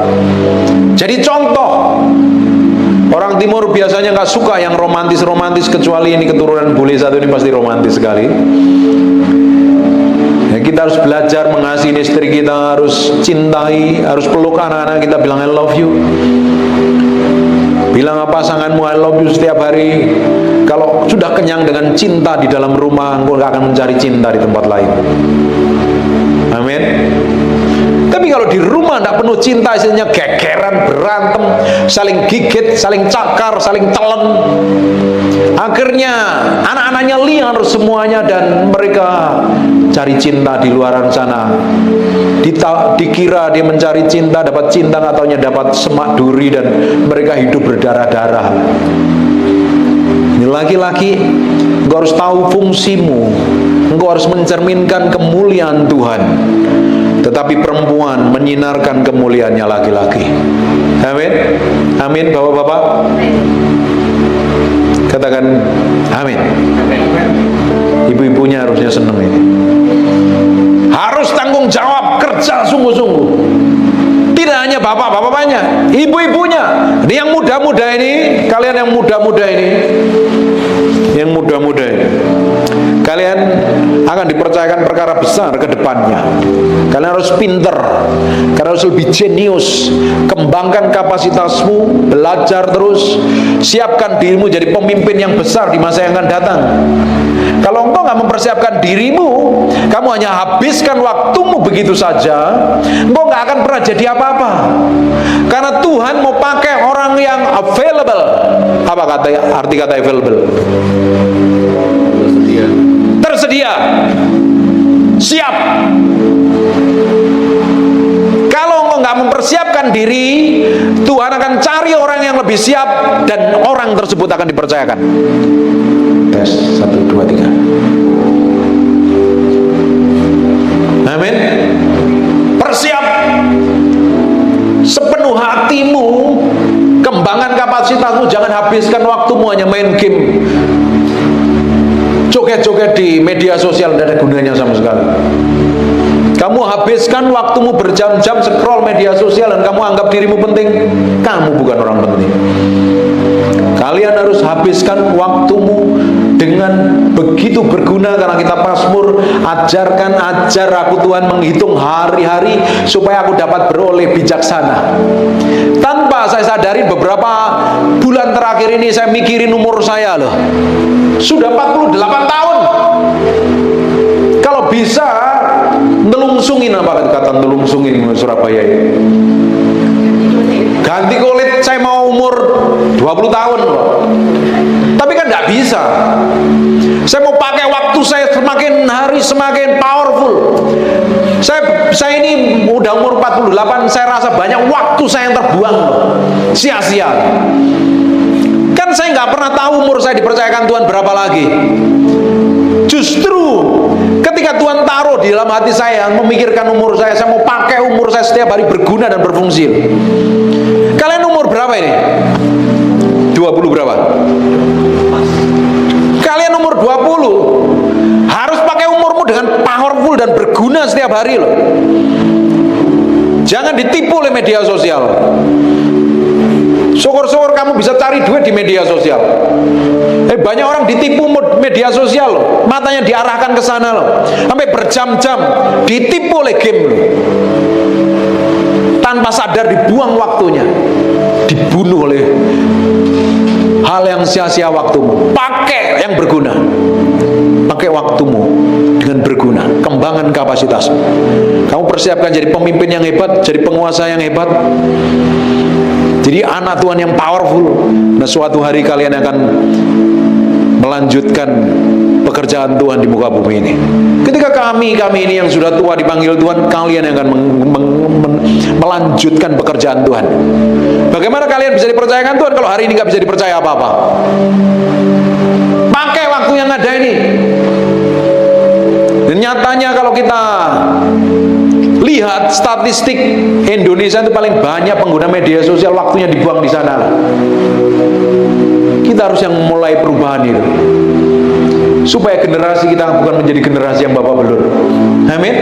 Jadi contoh. Orang timur biasanya nggak suka yang romantis-romantis, kecuali ini keturunan bule satu ini pasti romantis sekali. Ya, kita harus belajar mengasihi istri kita, harus cintai, harus peluk anak-anak kita, bilang I love you. Bilang apa pasanganmu I love you setiap hari. Kalau sudah kenyang dengan cinta di dalam rumah, engkau nggak akan mencari cinta di tempat lain. Amin. Tapi kalau di rumah tidak penuh cinta, isinya gegeran, berantem, saling gigit, saling cakar, saling telan, akhirnya anak-anaknya liar semuanya dan mereka cari cinta di luaran sana. Dikira dia mencari cinta, dapat cinta, nggak taunya dapat semak duri dan mereka hidup berdarah-darah. Ini laki-laki, engkau harus tahu fungsimu, engkau harus mencerminkan kemuliaan Tuhan. Tetapi perempuan menyinarkan kemuliaannya laki-laki. Amin. Amin bapak-bapak. Katakan amin. Ibu-ibunya harusnya senang ini. Harus tanggung jawab, kerja sungguh-sungguh. Tidak hanya bapak-bapaknya, ibu-ibunya. Ini yang muda-muda ini, kalian yang muda-muda ini, yang muda-muda ini, kalian akan dipercayakan perkara besar ke depannya. Kalian harus pinter, kalian harus lebih jenius. Kembangkan kapasitasmu, belajar terus, siapkan dirimu jadi pemimpin yang besar di masa yang akan datang. Kalau engkau nggak mempersiapkan dirimu, kamu hanya habiskan waktumu begitu saja, engkau nggak akan pernah jadi apa-apa. Karena Tuhan mau pakai orang yang available. Apa arti kata available? Tersedia, siap. Kalau engkau nggak mempersiapkan diri, Tuhan akan cari orang yang lebih siap dan orang tersebut akan dipercayakan. Tes 1, 2, 3. Amin. Persiap sepenuh hatimu, kembangkan kapasitasmu, jangan habiskan waktumu hanya main game, joget-joget di media sosial, tidak ada gunanya sama sekali. Kamu habiskan waktumu berjam-jam scroll media sosial dan kamu anggap dirimu penting, kamu bukan orang penting. Kalian harus habiskan waktumu dengan begitu berguna, karena kita Mazmur, ajar aku Tuhan menghitung hari-hari supaya aku dapat beroleh bijaksana. Tanpa saya sadari beberapa bulan terakhir ini saya mikirin umur saya loh. Sudah 48 tahun. Kalau bisa nelungsungin, apa kata nelungsungin di Surabaya ini? Ganti kulit, saya mau umur 20 tahun loh. Tapi kan nggak bisa. Saya mau pakai waktu saya semakin hari semakin powerful. Saya ini udah umur 48, saya rasa banyak waktu saya yang terbuang loh. Sia-sia. Kan saya nggak pernah tahu umur saya dipercayakan Tuhan berapa lagi. Justru ketika Tuhan taruh di dalam hati saya, memikirkan umur saya mau pakai umur saya setiap hari berguna dan berfungsi. Kalian umur berapa ini? 20 berapa? Kalian umur 20 harus pakai umurmu dengan powerful dan berguna setiap hari loh. Jangan ditipu oleh media sosial. Syukur-syukur kamu bisa cari duit di media sosial. Banyak orang ditipu media sosial loh. Matanya diarahkan ke sana loh. Sampai berjam-jam ditipu oleh game loh. Tanpa sadar dibuang waktunya, dibunuh oleh hal yang sia-sia waktumu. Pakai yang berguna. Pakai waktumu dengan berguna. Kembangkan kapasitasmu. Kamu persiapkan jadi pemimpin yang hebat, jadi penguasa yang hebat, jadi anak Tuhan yang powerful. Nah, suatu hari kalian akan melanjutkan pekerjaan Tuhan di muka bumi ini. Ketika kami ini yang sudah tua dipanggil Tuhan, kalian yang akan melanjutkan pekerjaan Tuhan. Bagaimana kalian bisa dipercayakan Tuhan kalau hari ini nggak bisa dipercaya apa-apa? Pakai waktu yang ada ini. Dan nyatanya kalau kita lihat statistik Indonesia itu paling banyak pengguna media sosial, waktunya dibuang di sana. Kita harus yang mulai perubahan itu, supaya generasi kita bukan menjadi generasi yang babak belur. Amin.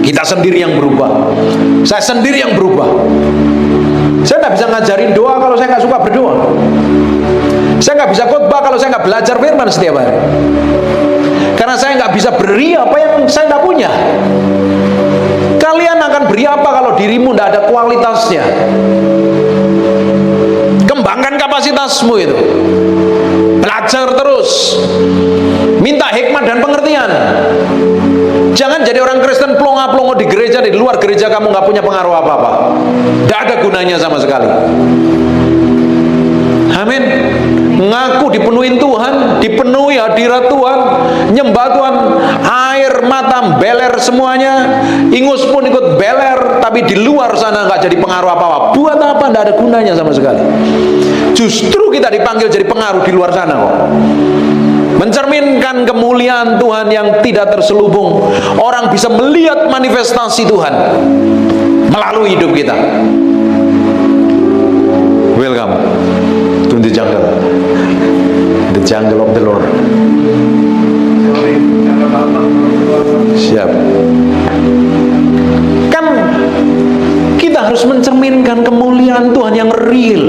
Kita sendiri yang berubah. Saya sendiri yang berubah. Saya nggak bisa ngajarin doa kalau saya nggak suka berdoa. Saya nggak bisa khotbah kalau saya nggak belajar firman setiap hari. Karena saya nggak bisa beri apa yang saya nggak punya. Kalian akan beri apa kalau dirimu tidak ada kualitasnya? Kembangkan kapasitasmu itu. Belajar terus. Minta hikmat dan pengertian. Jangan jadi orang Kristen plonga-plongo di gereja, di luar gereja kamu nggak punya pengaruh apa-apa. Tidak ada gunanya sama sekali. Amin. Ngaku dipenuhi Tuhan, dipenuhi hadirat Tuhan, nyembah Tuhan, air mata beler semuanya, ingus pun ikut beler, tapi di luar sana nggak jadi pengaruh apa-apa. Buat apa? Nggak ada gunanya sama sekali. Justru kita dipanggil jadi pengaruh di luar sana kok. Mencerminkan kemuliaan Tuhan yang tidak terselubung. Orang bisa melihat manifestasi Tuhan melalui hidup kita. Welcome to the jungle, the jungle of the Lord. Siap. Kan kita harus mencerminkan kemuliaan Tuhan yang real,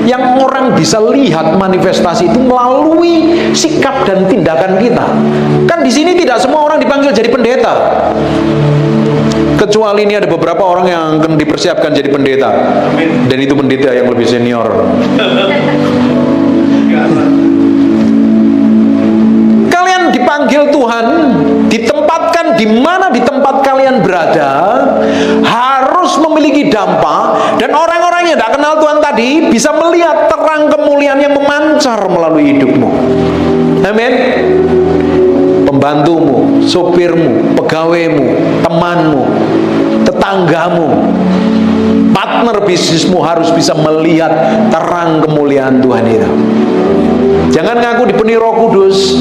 yang orang bisa lihat manifestasi itu melalui sikap dan tindakan kita. Kan di sini tidak semua orang dipanggil jadi pendeta. Kecuali ini ada beberapa orang yang akan dipersiapkan jadi pendeta. Dan itu pendeta yang lebih senior. Kalian dipanggil Tuhan, ditempatkan di mana di tempat kalian berada, harus memiliki dampak, dan orang-orang yang tidak kenal Tuhan tadi bisa melihat terang kemuliaan yang memancar melalui hidupmu. Amin. Pembantumu, sopirmu, pegawaimu, temanmu, tetanggamu, partner bisnismu harus bisa melihat terang kemuliaan Tuhan itu. Jangan ngaku dipenuhi Roh Kudus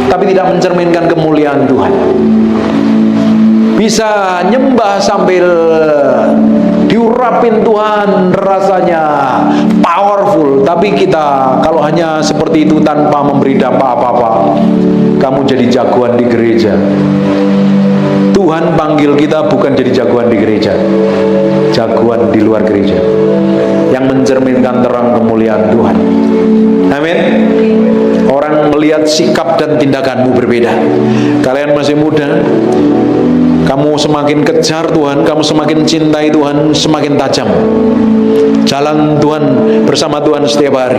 tapi tidak mencerminkan kemuliaan Tuhan. Bisa nyembah sambil diurapin Tuhan, rasanya powerful, tapi kita kalau hanya seperti itu tanpa memberi dampak apa-apa, kamu jadi jagoan di gereja. Tuhan panggil kita bukan jadi jagoan di gereja, jagoan di luar gereja yang mencerminkan terang kemuliaan Tuhan. Amin. Orang melihat sikap dan tindakanmu berbeda. Kalian masih muda, kamu semakin kejar Tuhan, kamu semakin cintai Tuhan, semakin tajam. Jalan Tuhan bersama Tuhan setiap hari,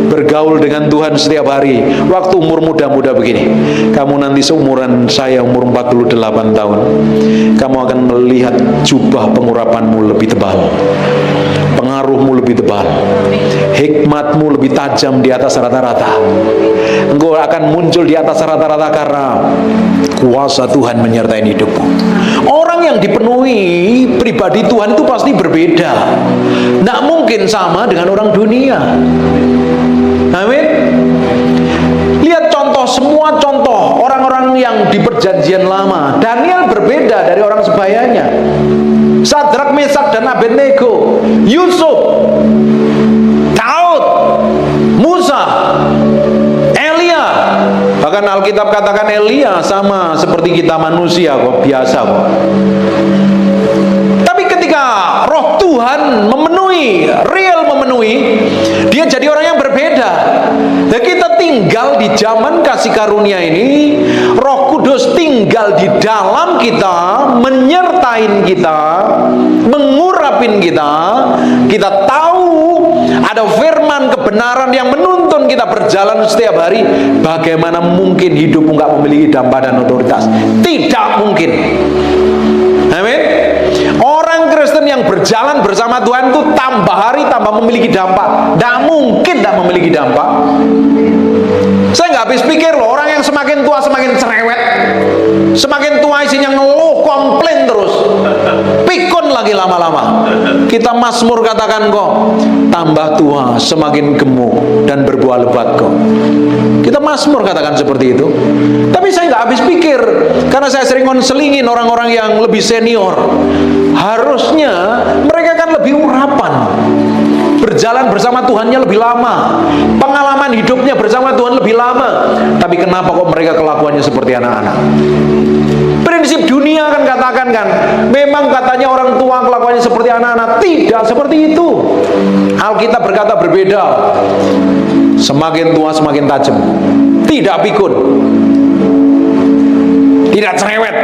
bergaul dengan Tuhan setiap hari. Waktu umur muda-muda begini, kamu nanti seumuran saya, umur 48 tahun, kamu akan melihat jubah pengurapanmu lebih tebal, pengaruhmu lebih tebal, hikmatmu lebih tajam di atas rata-rata. Engkau akan muncul di atas rata-rata karena kuasa Tuhan menyertai hidupmu. Orang yang dipenuhi pribadi Tuhan itu pasti berbeda. Tidak mungkin sama dengan orang dunia. Amin. Lihat contoh, semua contoh orang-orang yang di perjanjian lama. Daniel berbeda dari orang sebayanya. Sadrak, Mesak, dan Abednego, Yusuf, Daud, Musa, Elia. Bahkan Alkitab katakan Elia sama seperti kita manusia kok, biasa kok. Tapi ketika Roh Tuhan memenuhi, real terpenuhi, dia jadi orang yang berbeda. Nah, kita tinggal di zaman kasih karunia ini, Roh Kudus tinggal di dalam kita, menyertain kita, mengurapin kita. Kita tahu ada firman kebenaran yang menuntun kita berjalan setiap hari. Bagaimana mungkin hidupmu nggak memiliki dampak dan otoritas? Tidak mungkin. Amin. Orang Kristen yang berjalan bersama Tuhan itu tambah hari tambah memiliki dampak. Tidak mungkin tidak memiliki dampak. Saya nggak habis pikir loh, orang yang semakin tua semakin cerewet, semakin tua isinya ngeluh, komplain terus, pikun lagi lama-lama. Kita Mazmur katakan kok, tambah tua semakin gemuk dan berbuah lebat kok. Kita Mazmur katakan seperti itu. Tapi saya nggak habis pikir, karena saya sering konselingin orang-orang yang lebih senior. Harusnya mereka kan lebih urapan, berjalan bersama Tuhannya lebih lama, pengalaman hidupnya bersama Tuhan lebih lama. Tapi kenapa kok mereka kelakuannya seperti anak-anak? Prinsip dunia kan katakan kan, memang katanya orang tua kelakuannya seperti anak-anak. Tidak seperti itu. Alkitab berkata berbeda. Semakin tua semakin tajam, tidak pikun, tidak cerewet,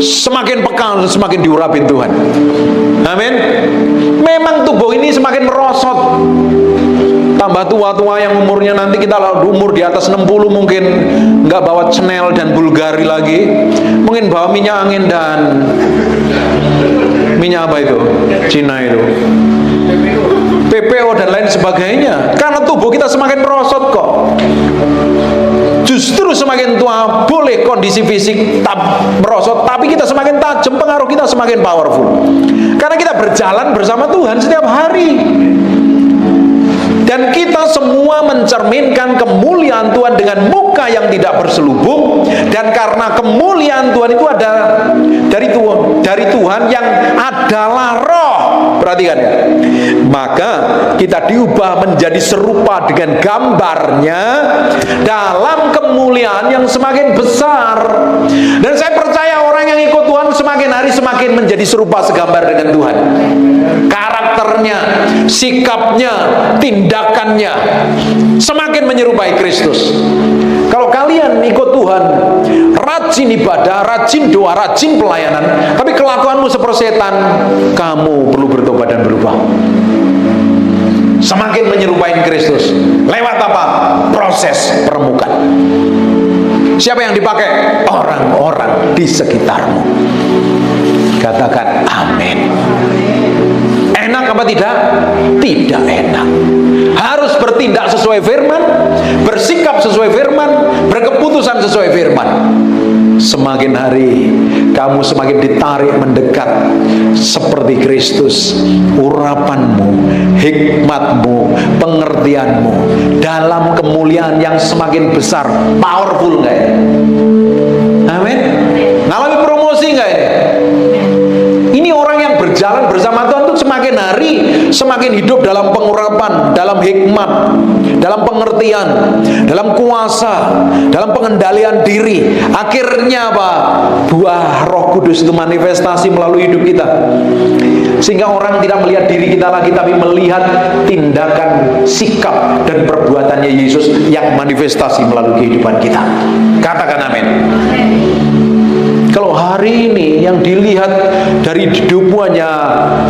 semakin peka, semakin diurapin Tuhan. Amin. Memang tubuh ini semakin merosot. Tambah tua-tua yang umurnya nanti kita umur di atas 60 mungkin nggak bawa Chanel dan Bulgari lagi, mungkin bawa minyak angin dan minyak apa itu? Cina itu, PPO dan lain sebagainya. Karena tubuh kita semakin merosot kok. Justru semakin tua boleh kondisi fisik merosot, tapi kita semakin tajam, pengaruh kita semakin powerful. Karena kita berjalan bersama Tuhan setiap hari. Dan kita semua mencerminkan kemuliaan Tuhan dengan muka yang tidak berselubung. Dan karena kemuliaan Tuhan itu ada dari Tuhan yang adalah Roh. Perhatikan ya. Maka kita diubah menjadi serupa dengan gambarnya dalam kemuliaan yang semakin besar. Dan saya percaya orang yang ikut Tuhan semakin hari semakin menjadi serupa segambar dengan Tuhan. Karakternya, sikapnya, tindakannya semakin menyerupai Kristus. Kalau kalian ikut Tuhan, rajin ibadah, rajin doa, rajin pelayanan, tapi kelakuanmu seperti setan, kamu perlu bertobat dan berubah. Semakin menyerupai Kristus. Lewat apa? Proses permukaan. Siapa yang dipakai? Orang-orang di sekitarmu. Katakan amin. Enak apa tidak? Tidak enak. Harus bertindak sesuai firman, bersikap sesuai firman, berkeputusan sesuai firman. Semakin hari kamu semakin ditarik mendekat seperti Kristus. Urapanmu, hikmatmu, pengertianmu dalam kemuliaan yang semakin besar. Powerful nggak ya? Amin. Ngalami promosi nggak ini? Ini orang yang berjalan bersama Tuhan itu semakin hari semakin hidup dalam pengurapan, dalam hikmat, dalam pengertian, dalam kuasa, dalam pengendalian diri. Akhirnya apa? Buah Roh Kudus itu manifestasi melalui hidup kita. Sehingga orang tidak melihat diri kita lagi, tapi melihat tindakan, sikap, dan perbuatannya Yesus yang manifestasi melalui kehidupan kita. Katakan amin. Kalau hari ini yang dilihat dari hidupmu hanya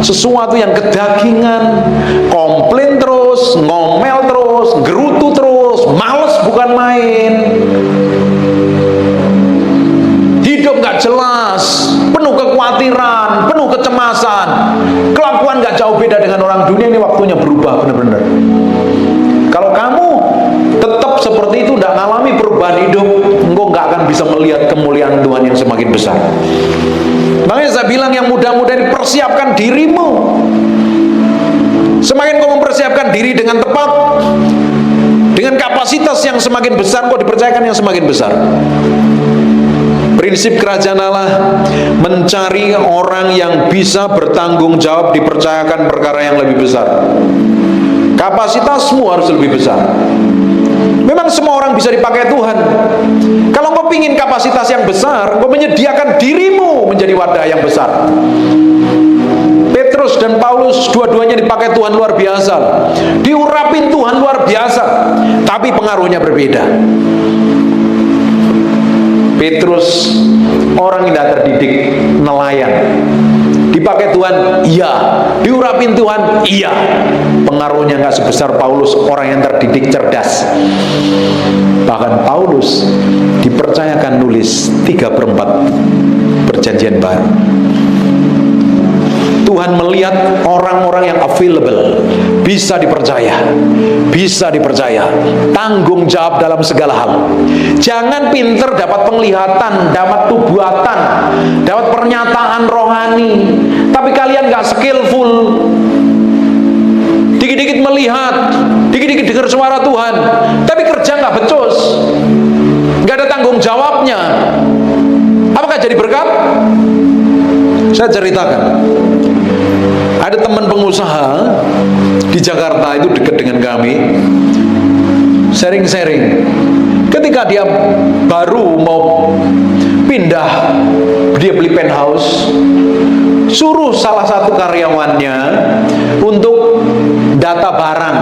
sesuatu yang kedagingan, komplain terus, ngomel terus, gerutu terus, males bukan main, hidup gak jelas, penuh kekhawatiran, penuh kecemasan, kelakuan gak jauh beda dengan orang dunia, ini waktunya berubah benar-benar. Kalau kamu tetap seperti itu, tidak mengalami perubahan hidup, engkau nggak akan bisa melihat kemuliaan Tuhan yang semakin besar. Makanya saya bilang yang muda-muda ini, persiapkan dirimu. Semakin kau mempersiapkan diri dengan tepat, dengan kapasitas yang semakin besar, kau dipercayakan yang semakin besar. Prinsip kerajaan Allah mencari orang yang bisa bertanggung jawab, dipercayakan perkara yang lebih besar. Kapasitasmu harus lebih besar. Memang semua orang bisa dipakai Tuhan. Kalau engkau ingin kapasitas yang besar, engkau menyediakan dirimu menjadi wadah yang besar. Petrus Petrus dan Paulus dua-duanya dipakai Tuhan luar biasa, diurapin Tuhan luar biasa, tapi pengaruhnya berbeda. Petrus orang yang tidak terdidik, nelayan, dipakai Tuhan, iya. Diurapin Tuhan, iya. Pengaruhnya nggak sebesar Paulus, orang yang terdidik, cerdas. Bahkan Paulus dipercayakan nulis 3/4 perjanjian baru. Tuhan melihat orang-orang yang available, bisa dipercaya, tanggung jawab dalam segala hal. Jangan pinter dapat penglihatan, dapat tubuatan, dapat pernyataan rohani, tapi kalian gak skillful. Dikit-dikit melihat, dikit-dikit dengar suara Tuhan, tapi kerja gak becus, gak ada tanggung jawabnya. Apakah jadi berkat? Saya ceritakan, ada teman pengusaha di Jakarta itu dekat dengan kami, sharing-sharing. Ketika dia baru mau pindah, dia beli penthouse, suruh salah satu karyawannya untuk data barang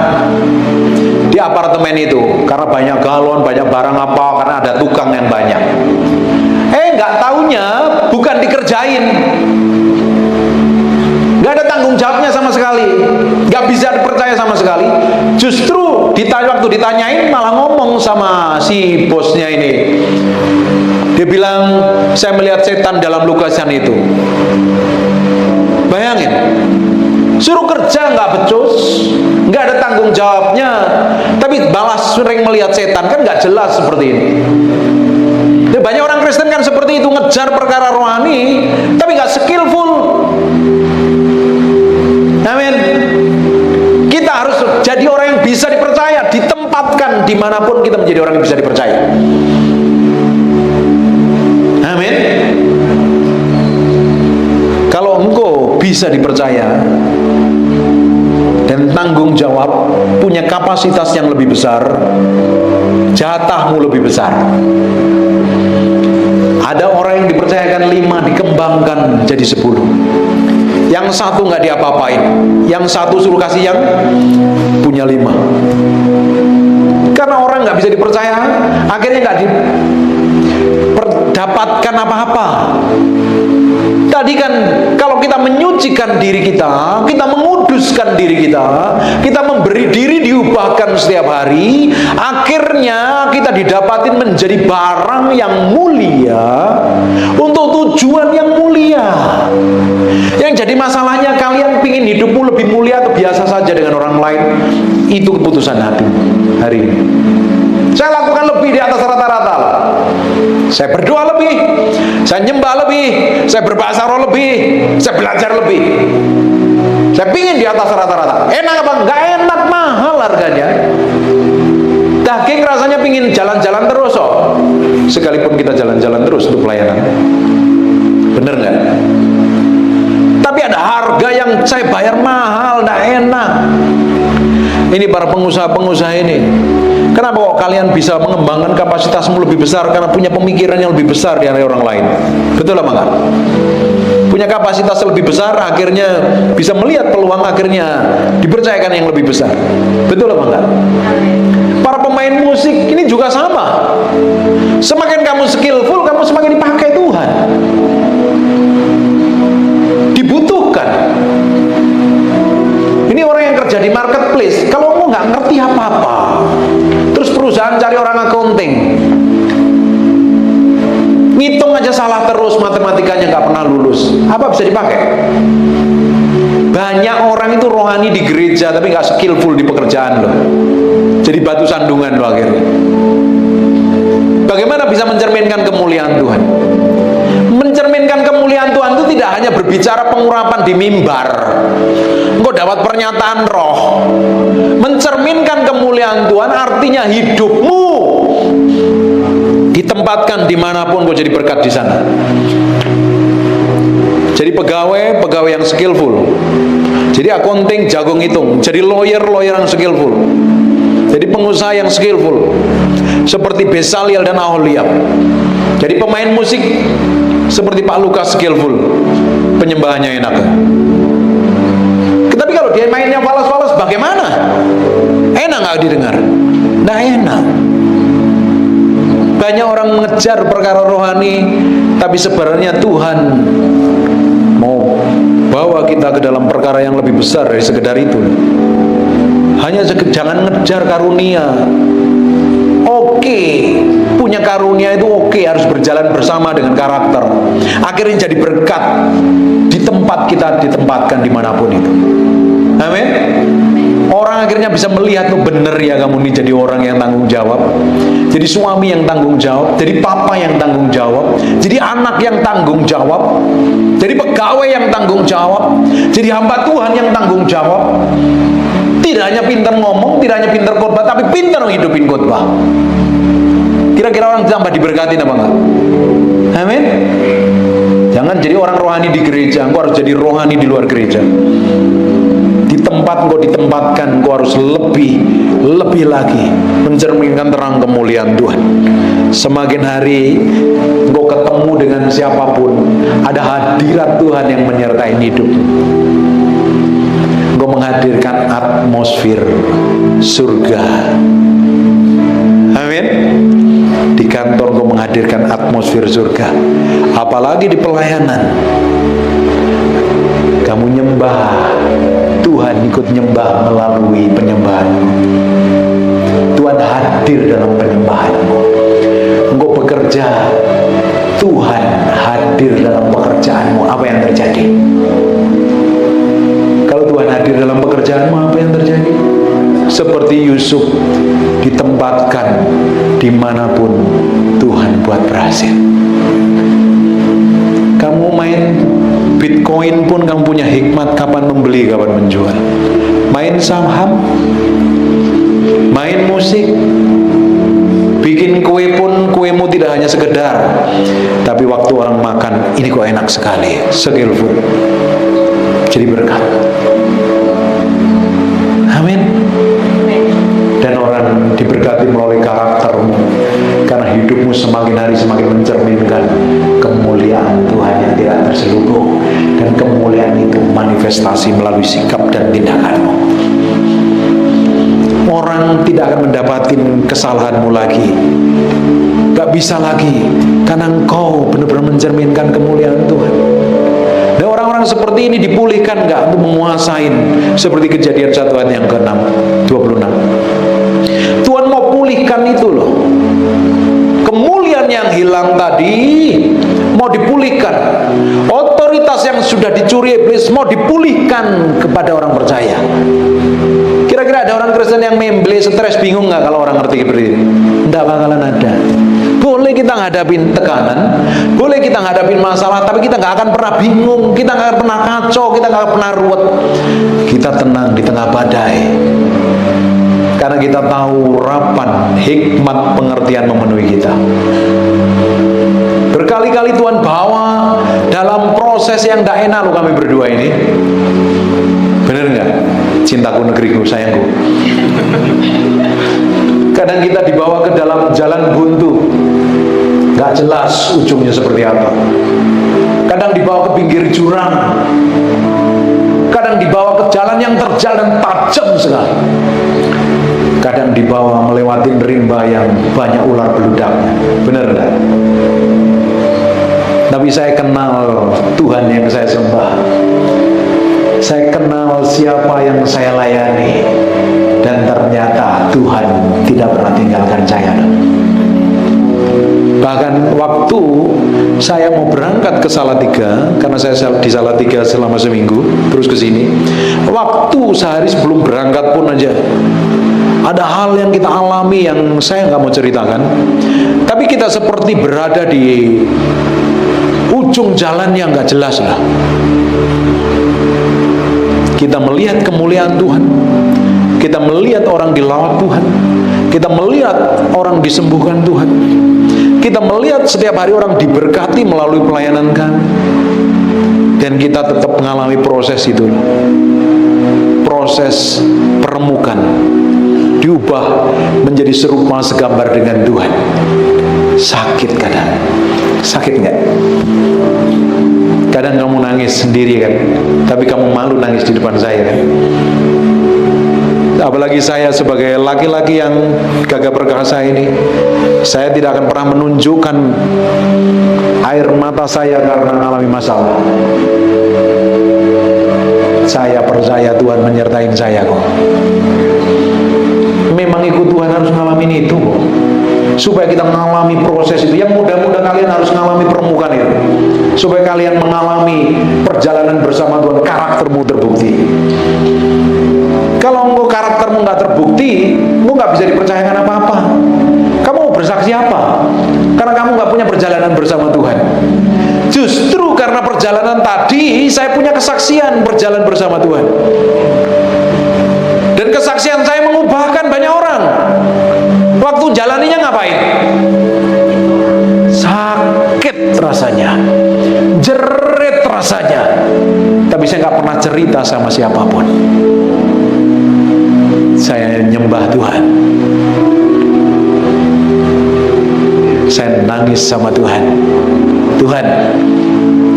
di apartemen itu, karena banyak galon, banyak barang apa, karena ada tukang yang banyak. Nggak taunya bukan dikerjain, nggak ada tanggung jawabnya sama sekali, nggak bisa dipercaya sama sekali. Justru waktu ditanyain malah ngomong sama si bosnya ini, dia bilang, saya melihat setan dalam lukisan itu. Bayangin, suruh kerja nggak becus, nggak ada tanggung jawabnya, tapi balas sering melihat setan, kan nggak jelas seperti ini. Banyak orang Kristen kan seperti itu, ngejar perkara rohani tapi gak skillful. Amin. Kita harus jadi orang yang bisa dipercaya, ditempatkan dimanapun kita menjadi orang yang bisa dipercaya. Amin. Kalau engkau bisa dipercaya dan tanggung jawab, punya kapasitas yang lebih besar, jatahmu lebih besar. Ada orang yang dipercayakan 5, dikembangkan jadi 10. Yang satu nggak diapa-apain, yang satu suruh kasih yang punya 5. Karena orang nggak bisa dipercaya, akhirnya nggak dapatkan apa-apa. Tadi kan kalau kita menyucikan diri kita, kita menguduskan diri kita, kita memberi diri diubahkan setiap hari, akhirnya kita didapatin menjadi barang yang mulia untuk tujuan yang mulia. Yang jadi masalahnya, kalian pingin hidupmu lebih mulia atau biasa saja dengan orang lain, itu keputusan hati hari ini. Saya lakukan lebih di atas rata-rata. Saya berdoa lebih, saya nyembah lebih, saya berbahasa roh lebih, saya belajar lebih. Saya pingin di atas rata-rata. Enak apa? Enggak enak, mahal harganya. Daging rasanya pingin jalan-jalan terus, oh. Sekalipun kita jalan-jalan terus untuk pelayanan. Bener nggak? Tapi ada harga yang saya bayar mahal, enggak enak. Ini para pengusaha-pengusaha ini, kenapa kok kalian bisa mengembangkan kapasitasmu lebih besar? Karena punya pemikiran yang lebih besar dari orang lain. Betul apa enggak? Punya kapasitas lebih besar, akhirnya bisa melihat peluang, akhirnya dipercayakan yang lebih besar. Betul apa enggak? Para pemain musik ini juga sama. Semakin kamu skillful, kamu semakin dipakai Tuhan. Dibutuhkan. Ini orang yang kerja di marketplace, kalau kamu nggak ngerti apa-apa, terus perusahaan cari orang accounting, ngitung aja salah terus, matematikanya nggak pernah lulus, apa bisa dipakai? Banyak orang itu rohani di gereja tapi nggak skillful di pekerjaan loh, jadi batu sandungan loh akhirnya. Bagaimana bisa mencerminkan kemuliaan Tuhan? Mencerminkan kemuliaan Tuhan itu tidak hanya berbicara pengurapan di mimbar, engkau dapat pernyataan roh. Mencerminkan kemuliaan Tuhan artinya hidupmu ditempatkan dimanapun kau jadi berkat di sana. Jadi pegawai yang skillful, jadi accounting jago ngitung, jadi lawyer yang skillful, jadi pengusaha yang skillful, seperti Besaliel dan Aholiab. Jadi pemain musik seperti Pak Lukas skillful, penyembahannya enak. bagaimana? Enak nggak didengar? Nggak enak. Banyak orang mengejar perkara rohani, tapi sebenarnya Tuhan mau bawa kita ke dalam perkara yang lebih besar dari sekedar itu. Hanya jangan ngejar karunia. Oke, punya karunia itu oke, harus berjalan bersama dengan karakter. Akhirnya jadi berkat di tempat kita ditempatkan dimanapun itu. Amin. Orang akhirnya bisa melihat, tuh bener ya kamu ini jadi orang yang tanggung jawab, jadi suami yang tanggung jawab, jadi papa yang tanggung jawab, jadi anak yang tanggung jawab, jadi pegawai yang tanggung jawab, jadi hamba Tuhan yang tanggung jawab. Tidak hanya pintar ngomong, tidak hanya pintar khotbah, tapi pintar menghidupin khotbah. Kira-kira orang tambah diberkati apa enggak? Amin. Jangan jadi orang rohani di gereja, engkau harus jadi rohani di luar gereja. Di tempat engkau ditempatkan, engkau harus lebih lagi mencerminkan terang kemuliaan Tuhan. Semakin hari engkau ketemu dengan siapapun, ada hadirat Tuhan yang menyertai hidup. Engkau menghadirkan atmosfer surga. Amin. Di kantor engkau menghadirkan atmosfer surga. Apalagi di pelayanan, kamu nyembah, Tuhan ikut nyembah melalui penyembahanmu. Tuhan hadir dalam penyembahanmu. Engkau bekerja, Tuhan hadir dalam pekerjaanmu. Apa yang terjadi? Kalau Tuhan hadir dalam pekerjaanmu, apa yang terjadi? Seperti Yusuf ditempatkan dimanapun Tuhan buat berhasil. Kamu main Bitcoin pun kamu punya hikmat kapan membeli, kapan menjual. Main saham, main musik, bikin kue pun kuemu tidak hanya sekedar, tapi waktu orang makan, ini kok enak sekali, skillful, jadi berkat. Amin. Dan orang diberkati melalui karaktermu, karena hidupmu semakin hari semakin mencerminkan kemuliaan Tuhan yang tidak terselubung, dan kemuliaan itu manifestasi melalui sikap dan tindakanmu. Orang tidak akan mendapatkan kesalahanmu lagi, gak bisa lagi, karena engkau benar-benar mencerminkan kemuliaan Tuhan. Dan orang-orang seperti ini dipulihkan gak untuk menguasai, seperti Kejadian 1 ayat yang ke-6, 26. Tuhan mau pulihkan itu loh. Kemuliaan yang hilang tadi mau dipulihkan. Otoritas yang sudah dicuri iblis mau dipulihkan kepada orang percaya. Kira-kira ada orang Kristen yang memble, stres, bingung nggak kalau orang ngerti seperti ini? Nggak bakalan ada. Boleh kita ngadapin tekanan, boleh kita ngadapin masalah, tapi kita nggak akan pernah bingung, kita nggak akan pernah kacau, kita nggak akan pernah ruwet. Kita tenang di tengah badai, karena kita tahu rapan hikmat pengertian memenuhi kita. Berkali-kali Tuhan bawa dalam proses yang tidak enak loh kami berdua ini. Bener nggak? Cintaku, negeriku, sayangku. Kadang kita dibawa ke dalam jalan buntu, nggak jelas ujungnya seperti apa. Kadang dibawa ke pinggir jurang, kadang dibawa ke jalan yang terjal dan tajam sekali. Kadang dibawa melewati rimba yang banyak ular beludaknya. Benar enggak? Tapi saya kenal Tuhan yang saya sembah. Saya kenal siapa yang saya layani. Dan ternyata Tuhan tidak pernah tinggalkan saya. Bahkan waktu saya mau berangkat ke Salatiga, karena saya di Salatiga selama seminggu, terus ke sini. Waktu sehari sebelum berangkat pun aja, ada hal yang kita alami yang saya nggak mau ceritakan. Tapi kita seperti berada di ujung jalan yang nggak jelas lah. Kita melihat kemuliaan Tuhan, kita melihat orang dilawat Tuhan, kita melihat orang disembuhkan Tuhan, kita melihat setiap hari orang diberkati melalui pelayanan kami, dan kita tetap mengalami proses itu, proses peremukan, diubah menjadi serupa segambar dengan Tuhan. Sakit kadang, sakit nggak? Kadang kamu nangis sendiri kan, tapi kamu malu nangis di depan saya kan. Apalagi saya sebagai laki-laki yang gagah perkasa ini, saya tidak akan pernah menunjukkan air mata saya karena mengalami masalah. Saya percaya Tuhan menyertai saya kok. Memang ikut Tuhan harus ngalamin itu kok, supaya kita mengalami proses itu. Yang muda-muda kalian harus mengalami permukaan itu, supaya kalian mengalami perjalanan bersama Tuhan, karaktermu terbukti. Kalau engkau karaktermu nggak terbukti, engkau nggak bisa dipercayakan apa-apa. Kamu mau bersaksi apa? Karena kamu nggak punya perjalanan bersama Tuhan. Justru karena perjalanan tadi, saya punya kesaksian berjalan bersama Tuhan. Dan kesaksian saya mengubahkan banyak orang. Waktu jalaninya ngapain? Sakit rasanya, jerit rasanya, tapi saya nggak pernah cerita sama siapapun. Saya nyembah Tuhan, saya nangis sama Tuhan. Tuhan,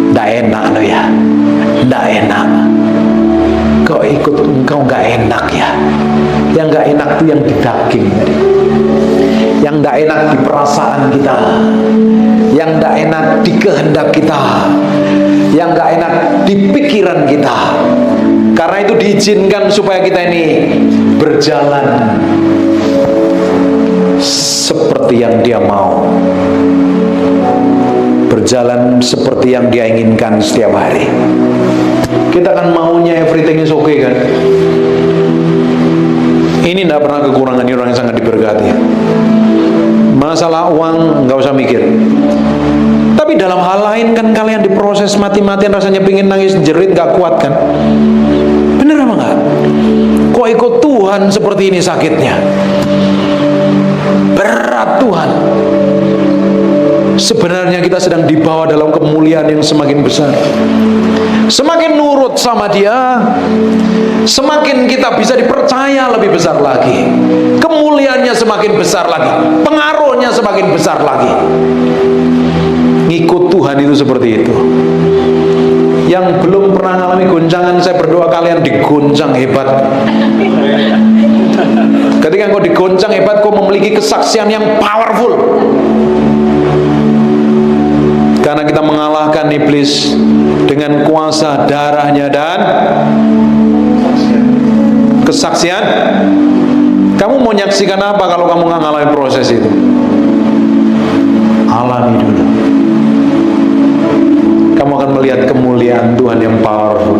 nggak enak lo ya, nggak enak. Kau ikut engkau nggak enak ya. Yang nggak enak itu yang di daging tadi, yang nggak enak di perasaan kita, yang nggak enak di kehendak kita, yang nggak enak di pikiran kita. Karena itu diizinkan supaya kita ini berjalan seperti yang Dia mau, berjalan seperti yang Dia inginkan setiap hari. Kita kan maunya everything is okay kan. Ini tidak pernah kekurangan, ini orang yang sangat diberkati. Masalah uang nggak usah mikir. Tapi dalam hal lain kan kalian diproses mati-matian, rasanya pingin nangis, jerit, nggak kuat kan. Bener apa nggak? Kok ikut Tuhan seperti ini sakitnya? Berat Tuhan. Sebenarnya kita sedang dibawa dalam kemuliaan yang semakin besar. Semakin nurut sama Dia, semakin kita bisa dipercaya lebih besar lagi. Kemuliaannya semakin besar lagi, pengaruhnya semakin besar lagi. Ngikut Tuhan itu seperti itu. Yang belum pernah mengalami goncangan, saya berdoa kalian digoncang hebat. Ketika kau digoncang hebat, kau memiliki kesaksian yang powerful. Karena kita mengalahkan iblis dengan kuasa darahnya dan kesaksian. Kamu mau nyaksikan apa kalau kamu nggak ngalamin proses itu? Alami dulu. Kamu akan melihat kemuliaan Tuhan yang powerful.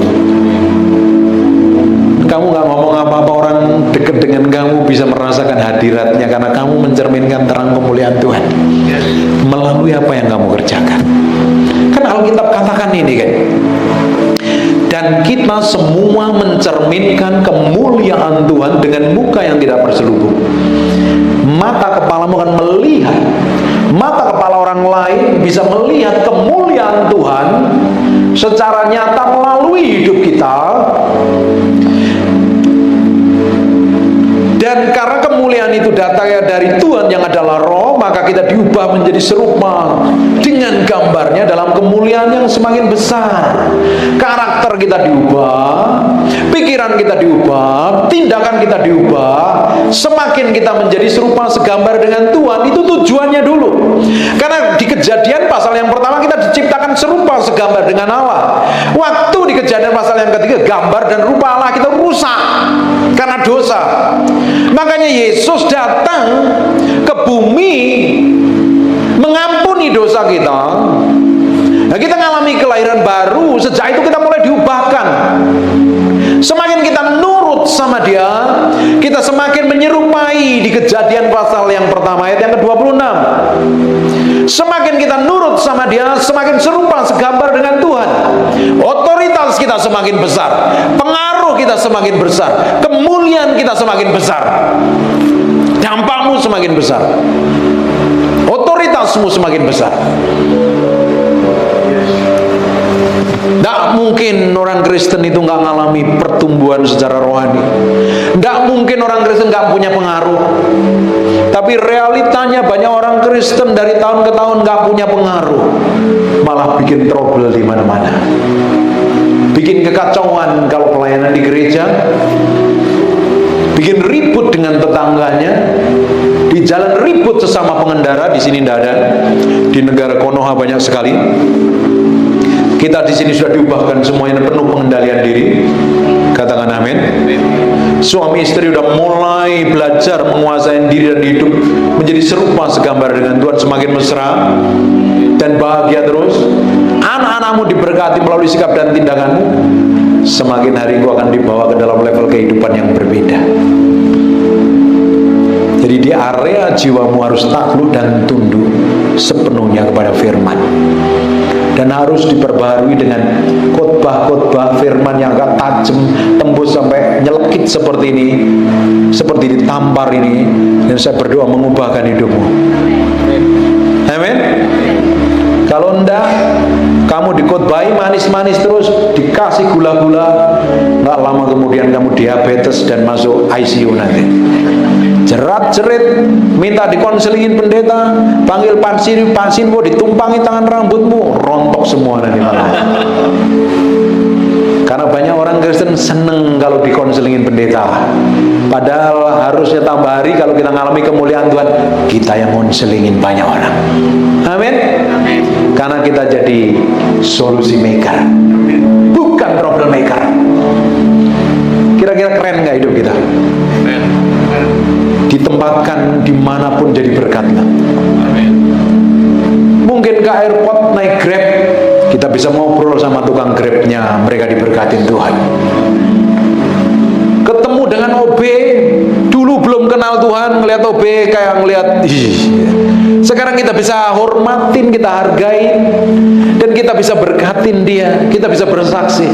Kamu nggak ngomong apa-apa, orang dekat dengan kamu bisa merasakan hadiratnya karena kamu mencerminkan terang kemuliaan Tuhan melalui apa yang kamu kerjakan. Kan Alkitab katakan ini kan, dan kita semua mencerminkan kemuliaan Tuhan dengan muka yang tidak berselubung. Mata kepalamu akan melihat, mata kepala orang lain bisa melihat kemuliaan Tuhan secara nyata melalui hidup kita. Dan karena kemuliaan itu datangnya dari Tuhan yang adalah Roh, maka kita diubah menjadi serupa dengan gambarnya dalam kemuliaan yang semakin besar. Karakter kita diubah, pikiran kita diubah, tindakan kita diubah. Semakin kita menjadi serupa segambar dengan Tuhan, itu tujuannya dulu. Karena di Kejadian pasal yang pertama kita diciptakan serupa segambar dengan Allah. Waktu di Kejadian pasal yang ketiga, gambar dan rupa Allah kita rusak karena dosa. Makanya Yesus datang ke bumi mengampuni dosa kita. Nah, kita mengalami kelahiran baru. Sejak itu kita mulai diubahkan. Semakin kita nurut sama Dia, kita semakin menyerupai di Kejadian pasal yang pertama ayat yang ke-26. Semakin kita nurut sama Dia, semakin serupa segambar dengan Tuhan. Otoritas kita semakin besar, pengaruh kita semakin besar, kemuliaan kita semakin besar, dampakmu semakin besar, otoritasmu semakin besar. Tidak mungkin orang Kristen itu nggak ngalami pertumbuhan secara rohani. Tidak mungkin orang Kristen nggak punya pengaruh. Tapi realitanya banyak orang Kristen dari tahun ke tahun nggak punya pengaruh, malah bikin trouble di mana-mana, bikin kekacauan kalau pelayanan di gereja, bikin tetangganya, di jalan ribut sesama pengendara. Di sini tidak ada, di negara Konoha banyak sekali. Kita di sini sudah diubahkan semuanya penuh pengendalian diri. Katakan amin. Suami istri sudah mulai belajar menguasai diri dan hidup menjadi serupa segambar dengan Tuhan, semakin mesra dan bahagia terus. Anak-anakmu diberkati melalui sikap dan tindakanmu. Semakin hari engkau akan dibawa ke dalam level kehidupan yang berbeda. Jadi di area jiwamu harus takluk dan tunduk sepenuhnya kepada firman, dan harus diperbaharui dengan khotbah-khotbah firman yang agak tajam, tembus sampai nyelekit seperti ini, seperti ditampar ini. Dan saya berdoa mengubahkan hidupmu. Amin. Kalau enggak, kamu dikhotbahi manis-manis terus, dikasih gula-gula, nggak lama kemudian kamu diabetes dan masuk ICU nanti. Jerat-jerit, minta dikonselingin pendeta, panggil pansinmu, ditumpangi tangan rambutmu, rontok semua nanti malam. Karena banyak orang Kristen seneng kalau dikonselingin pendeta. Padahal harusnya tambah hari kalau kita ngalami kemuliaan Tuhan, kita yang konselingin banyak orang. Amin. Karena kita jadi solusi maker, bukan problem maker. Kira-kira keren nggak hidup kita? Ditempatkan dimanapun jadi berkatlah. Mungkin ke airport naik Grab, kita bisa ngobrol sama tukang Grabnya, mereka diberkatin Tuhan. Ketemu dengan OB, dulu belum kenal Tuhan, ngelihat OB kayak ngelihat, sekarang kita bisa hormatin, kita hargai, dan kita bisa berkatin dia, kita bisa bersaksi.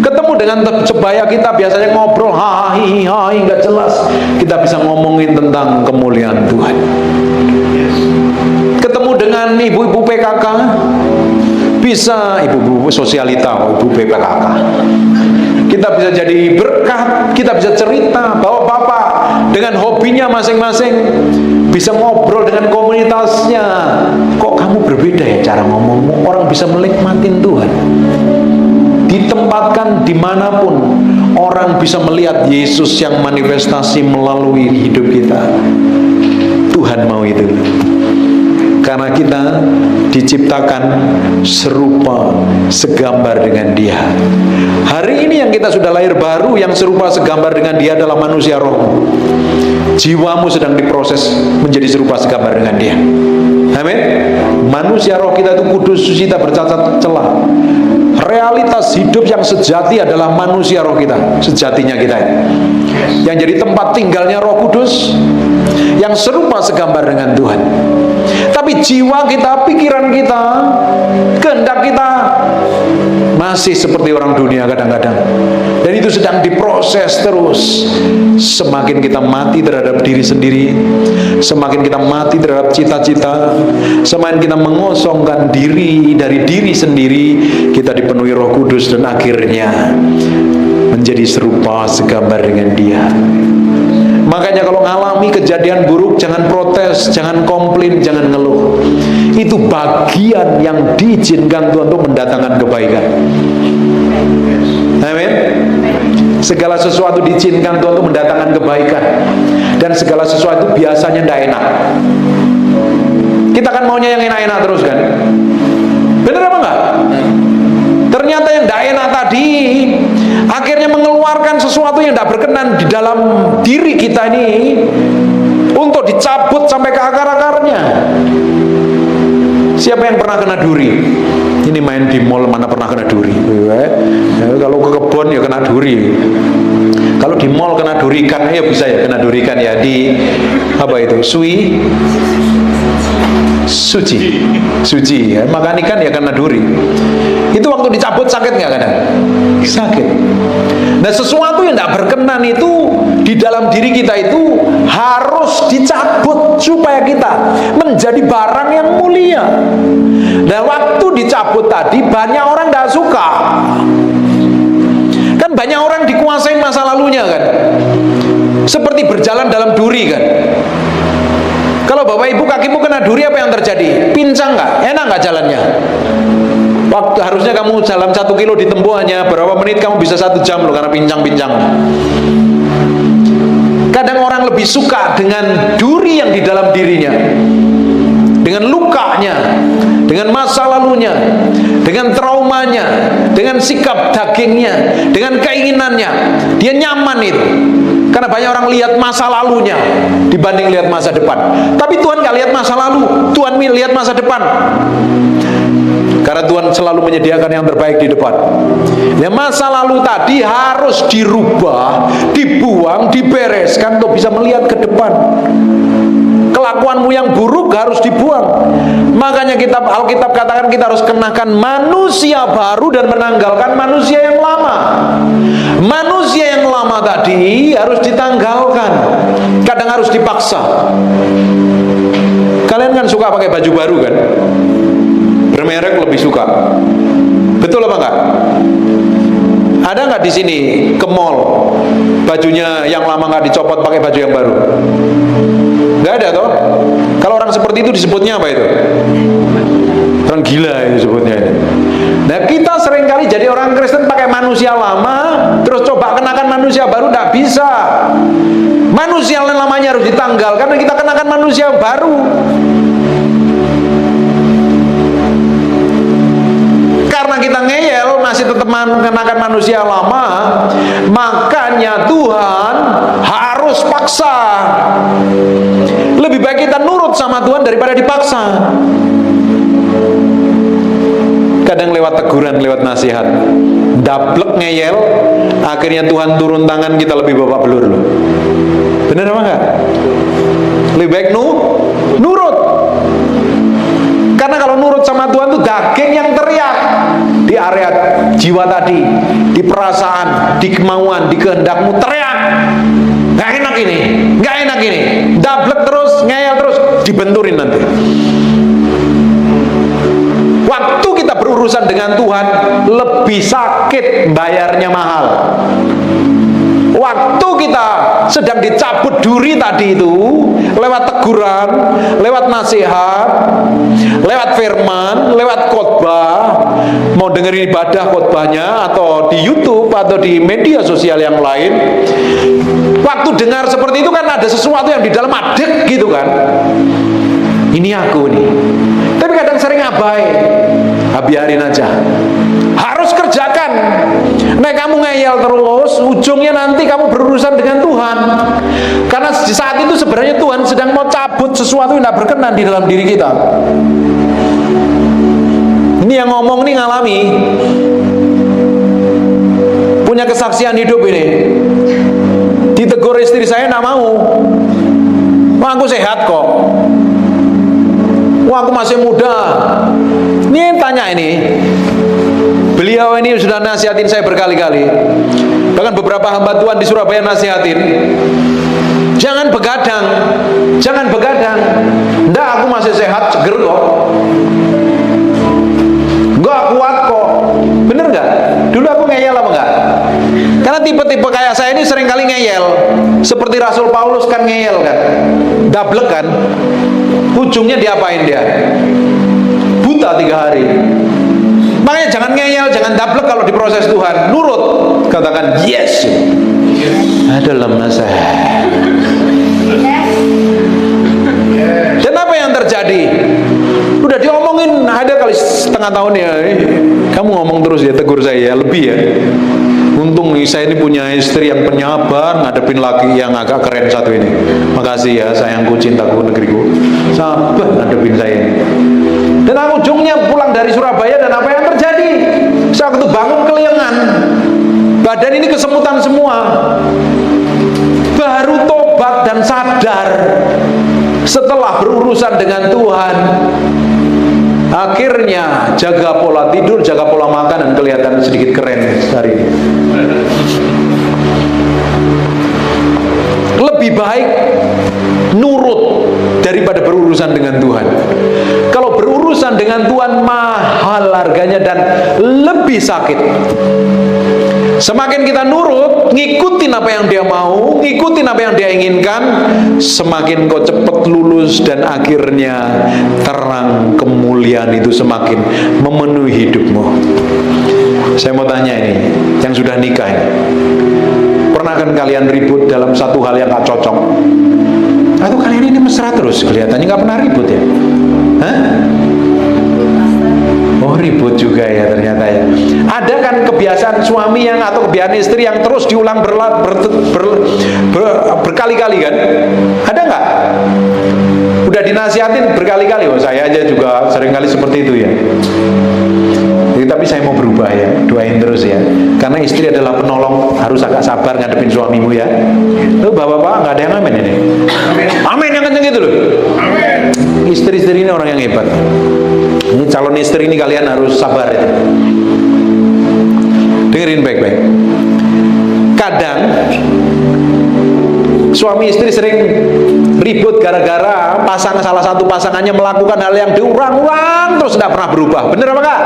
Ketemu dengan sebaya kita biasanya ngobrol, hai nggak jelas, kita bisa ngomongin tentang kemuliaan Tuhan. Ketemu dengan ibu-ibu PKK, bisa ibu-ibu sosialita, ibu PKK, kita bisa jadi berkat, kita bisa cerita bahwa Bapak dengan hobinya masing-masing bisa ngobrol dengan komunitasnya. Kok kamu berbeda ya cara ngomongmu? Orang bisa menikmatin Tuhan. Ditempatkan dimanapun, orang bisa melihat Yesus yang manifestasi melalui hidup kita. Tuhan mau itu, karena kita diciptakan serupa segambar dengan Dia. Hari ini yang kita sudah lahir baru, yang serupa segambar dengan Dia adalah manusia roh. Jiwamu sedang diproses menjadi serupa segambar dengan Dia. Amin. Manusia roh kita itu kudus, suci, tak bercacat celah. Realitas hidup yang sejati adalah manusia roh kita, sejatinya kita, yang jadi tempat tinggalnya Roh Kudus, yang serupa segambar dengan Tuhan. Tapi jiwa kita, pikiran kita, kehendak kita masih seperti orang dunia kadang-kadang, dan itu sedang diproses terus. Semakin kita mati terhadap diri sendiri, semakin kita mati terhadap cita-cita, semakin kita mengosongkan diri dari diri sendiri, kita dipenuhi Roh Kudus dan akhirnya menjadi serupa segambar dengan Dia. Makanya kalau ngalami kejadian buruk, jangan protes, jangan komplain, jangan ngeluh. Itu bagian yang diizinkan Tuhan untuk mendatangkan kebaikan. Amin. Segala sesuatu diizinkan Tuhan untuk mendatangkan kebaikan, dan segala sesuatu biasanya tidak enak. Kita kan maunya yang enak-enak terus kan? Bener apa enggak? Ternyata yang tidak enak tadi akhirnya mengeluarkan sesuatu yang tidak berkenan di dalam diri kita ini untuk dicabut sampai ke akar-akarnya. Siapa yang pernah kena duri? Ini main di mall, mana pernah kena duri? Kalau ke kebun ya kena duri. Kalau di mall kena duri ikan, ya bisa ya kena duri ikan ya, di apa itu? Suci ya, makan ikan ya kena duri. Itu waktu dicabut sakit nggak kadang? Sakit. Nah, sesuatu yang tidak berkenan itu di dalam diri kita itu harus dicabut supaya kita menjadi barang yang mulia. Nah, waktu dicabut tadi banyak orang tidak suka. Kan banyak orang dikuasai masa lalunya kan, seperti berjalan dalam duri kan. Kalau Bapak Ibu kakimu kena duri, apa yang terjadi? Pincang nggak? Enak nggak jalannya? Waktu harusnya kamu jalan 1 kilo ditempuh hanya berapa menit, kamu bisa 1 jam loh, karena pincang-pincang. Kadang orang lebih suka dengan duri yang di dalam dirinya, dengan lukanya, dengan masa lalunya, dengan traumanya, dengan sikap dagingnya, dengan keinginannya. Dia nyaman itu. Karena banyak orang lihat masa lalunya dibanding lihat masa depan. Tapi Tuhan gak lihat masa lalu, Tuhan lihat masa depan. Karena Tuhan selalu menyediakan yang terbaik di depan. Ya, masa lalu tadi harus dirubah, dibuang, dibereskan untuk bisa melihat ke depan. Kelakuanmu yang buruk harus dibuang. Makanya Alkitab katakan kita harus kenakan manusia baru dan menanggalkan manusia yang lama. Manusia yang lama tadi harus ditanggalkan. Kadang harus dipaksa. Kalian kan suka pakai baju baru kan? Bermerek lebih suka. Betul apa enggak? Ada nggak di sini ke mall bajunya yang lama nggak dicopot pakai baju yang baru? Nggak ada toh? Kalau orang seperti itu disebutnya apa itu? Orang gila itu disebutnya. Nah, kita seringkali jadi orang Kristen pakai manusia lama, terus coba kenakan manusia baru, nggak bisa. Manusia lamanya harus ditanggalkan dan kita kenakan manusia baru. Karena kita ngeyel masih tetap mengenakan manusia lama, makanya Tuhan harus paksa. Lebih baik kita nurut sama Tuhan daripada dipaksa. Kadang lewat teguran, lewat nasihat, dablek ngeyel, akhirnya Tuhan turun tangan, kita lebih babak belur loh. Bener apa enggak? Lebih baik nurut. Karena kalau nurut sama Tuhan itu daging yang teriak di area jiwa tadi, di perasaan, di kemauan, di kehendakmu teriak. Gak enak ini, gak enak ini. Dablek terus, ngeyel terus, dibenturin nanti. Waktu kita berurusan dengan Tuhan lebih sakit, bayarnya mahal. Waktu kita sedang dicabut duri tadi itu, lewat teguran, lewat nasihat, lewat firman, lewat khotbah, mau dengerin ibadah khotbahnya atau di YouTube atau di media sosial yang lain, waktu dengar seperti itu kan ada sesuatu yang di dalam adek gitu kan. Ini aku nih. Tapi kadang sering abai. Biarin aja. Harus kerjakan. Nek kamu ngeyel terus, ujungnya nanti kamu berurusan dengan Tuhan. Karena di saat itu sebenarnya Tuhan sedang mau cabut sesuatu yang tidak berkenan di dalam diri kita. Ini yang ngomong nih ngalami, punya kesaksian hidup ini. Ditegur istri saya tidak mau. Wah, aku sehat kok. Wah, aku masih muda. Ini tanya ini. Beliau ini sudah nasihatin saya berkali-kali. Bahkan beberapa hamba Tuhan di Surabaya nasihatin. Jangan begadang. Jangan begadang. Nggak, aku masih sehat, seger kok. Nggak kuat kok. Bener nggak? Dulu aku ngeyel apa enggak? Karena tipe-tipe kayak saya ini sering kali ngeyel. Seperti Rasul Paulus kan ngeyel kan. Dablek kan. Ujungnya diapain dia? Buta 3 hari. Makanya jangan ngeyel, jangan dablek kalau diproses Tuhan. Nurut, katakan yes. Dalam nasihat. Dan apa yang terjadi? Udah diomongin ada kali setengah tahun ya. Kamu ngomong terus ya, tegur saya ya, lebih ya. Untung nih saya ini punya istri yang penyabar ngadepin laki yang agak keren satu ini. Makasih ya sayangku, cintaku, negeriku. Sabar ngadepin saya ini. Dan aku ujungnya pulang dari Surabaya dan apa yang terjadi? Saya waktu bangun keliengan, badan ini kesemutan semua. Baru tobat dan sadar setelah berurusan dengan Tuhan. Akhirnya jaga pola tidur, jaga pola makan dan kelihatan sedikit keren hari ini. Lebih baik nurut daripada berurusan dengan Tuhan. Kalau berurusan dengan Tuhan mahal harganya dan lebih sakit. Semakin kita nurut, ngikutin apa yang dia mau, ngikutin apa yang dia inginkan, semakin kau cepat lulus dan akhirnya terang kemuliaan itu semakin memenuhi hidupmu. Saya mau tanya ini, yang sudah nikah ini, pernah kan kalian ribut dalam satu hal yang gak cocok? Atau kalian ini mesra terus? Kelihatannya gak pernah ribut ya? Hah? Oh, ribut juga ya ternyata ya. Ada kan kebiasaan suami yang atau kebiasaan istri yang terus diulang berkali-kali kan? Ada nggak? Udah dinasihatin berkali-kali. Oh, saya aja juga seringkali seperti itu ya. Jadi, tapi saya mau berubah ya, doain terus ya. Karena istri adalah penolong, harus agak sabar ngadepin suamimu ya. Lu bapak-bapak nggak ada yang amin ini? Amin yang kenceng gitu loh. Istri-istri ini orang yang hebat. Ini calon istri ini kalian harus sabar ya. Dengerin baik-baik. Kadang suami istri sering ribut gara-gara salah satu pasangannya melakukan hal yang diulang-ulang terus tidak pernah berubah. Bener apa enggak?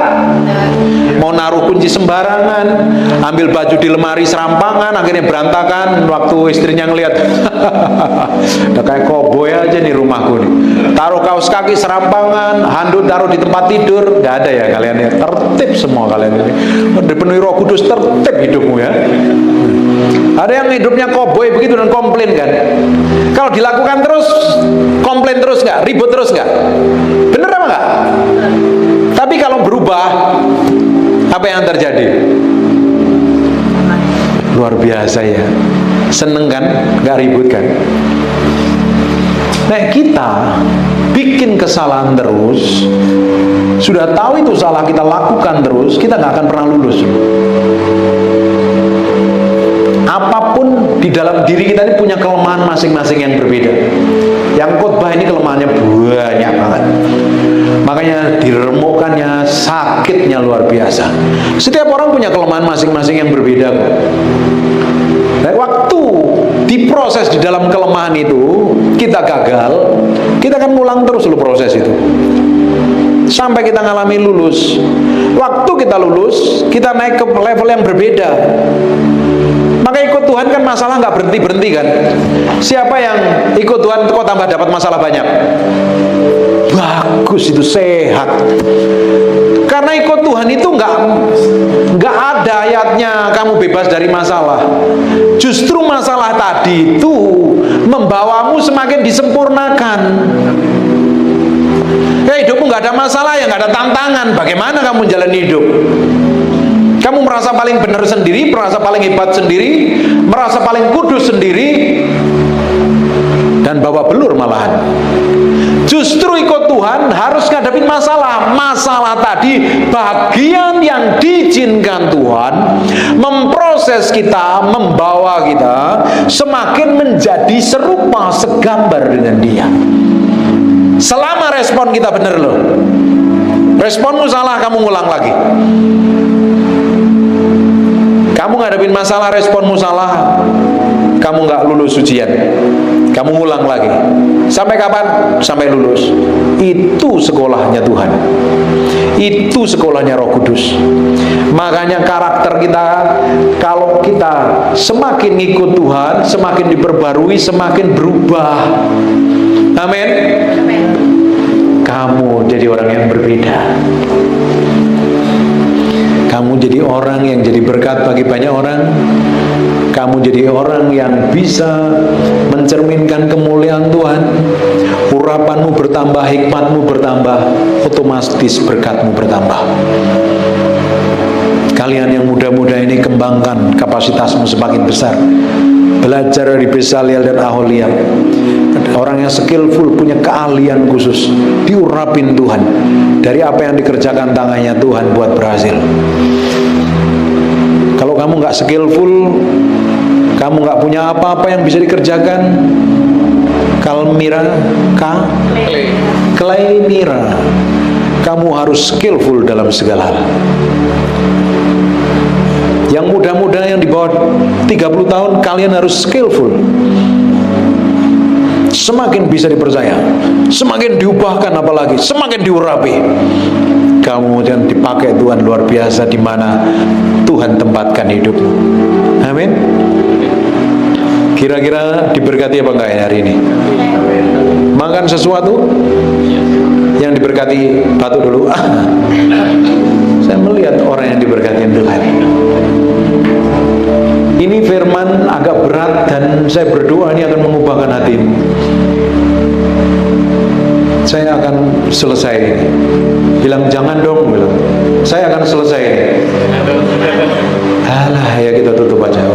Mau naruh kunci sembarangan, ambil baju di lemari serampangan, akhirnya berantakan. Waktu istrinya ngelihat, udah kayak koboi aja nih rumahku nih. Taruh kaos kaki serampangan, handuk taruh di tempat tidur. Nggak ada ya kalian ya, tertib semua kalian ini. Dipenuhi Roh Kudus, tertib hidupmu ya. Ada yang hidupnya koboi begitu dan komplain kan? Kalau dilakukan terus, komplain terus nggak? Ribut terus nggak? Bener apa nggak? Tapi kalau berubah, apa yang terjadi? Luar biasa ya. Seneng kan? Nggak ribut kan? Nah, kita bikin kesalahan terus, sudah tahu itu salah, kita lakukan terus, kita nggak akan pernah lulus. Apapun di dalam diri kita ini punya kelemahan masing-masing yang berbeda. Yang khotbah ini kelemahannya banyak banget. Makanya diremukkannya, sakitnya luar biasa. Setiap orang punya kelemahan masing-masing yang berbeda kok. Nah, waktu diproses di dalam kelemahan itu, kita gagal, kita akan ngulang terus loh proses itu. Sampai kita ngalami lulus. Waktu kita lulus, kita naik ke level yang berbeda. Maka ikut Tuhan kan masalah nggak berhenti-berhenti kan. Siapa yang ikut Tuhan kok tambah dapat masalah banyak? Bagus, itu sehat. Karena ikut Tuhan itu nggak ada ayatnya kamu bebas dari masalah. Justru masalah tadi itu membawamu semakin disempurnakan. Hidupmu nggak ada masalah ya, nggak ada tantangan. Bagaimana kamu menjalani hidup? Kamu merasa paling benar sendiri, merasa paling hebat sendiri, merasa paling kudus sendiri, dan bawa belur malahan. Justru ikut Tuhan harus ngadepin masalah. Masalah tadi bagian yang diizinkan Tuhan memproses kita, membawa kita semakin menjadi serupa, segambar dengan Dia. Selama respon kita benar loh. Responmu salah, kamu ngulang lagi. Kamu ngadepin masalah, responmu salah, kamu nggak lulus ujian, kamu ngulang lagi. Sampai kapan? Sampai lulus. Itu sekolahnya Tuhan. Itu sekolahnya Roh Kudus. Makanya karakter kita, kalau kita semakin ngikut Tuhan, semakin diperbarui, semakin berubah. Amin. Kamu jadi orang yang berbeda. Kamu jadi orang yang jadi berkat bagi banyak orang. Kamu jadi orang yang bisa mencerminkan kemuliaan Tuhan. Urapanmu bertambah, hikmatmu bertambah, otomatis berkatmu bertambah. Kalian yang muda-muda ini kembangkan kapasitasmu semakin besar. Belajar dari Bezalel dan Aholiab. Orang yang skillful, punya keahlian khusus, diurapin Tuhan dari apa yang dikerjakan tangannya Tuhan buat berhasil. Kalau kamu nggak skillful, kamu nggak punya apa-apa yang bisa dikerjakan. Clay Mira, kamu harus skillful dalam segala hal. Yang muda-muda yang di bawah 30 tahun, kalian harus skillful. Semakin bisa dipercaya, semakin diubahkan, apalagi semakin diurapi. Kamu yang dipakai Tuhan luar biasa di mana Tuhan tempatkan hidupmu. Amin. Kira-kira diberkati apa enggak ya hari ini? Makan sesuatu yang diberkati, batuk dulu. Saya melihat orang yang diberkati Tuhan. Ini firman agak Dan saya berdoa ini akan mengubahkan hatimu. Saya akan selesai. Bilang jangan dong, bilang. Saya akan selesai. Alah, ya kita tutup aja.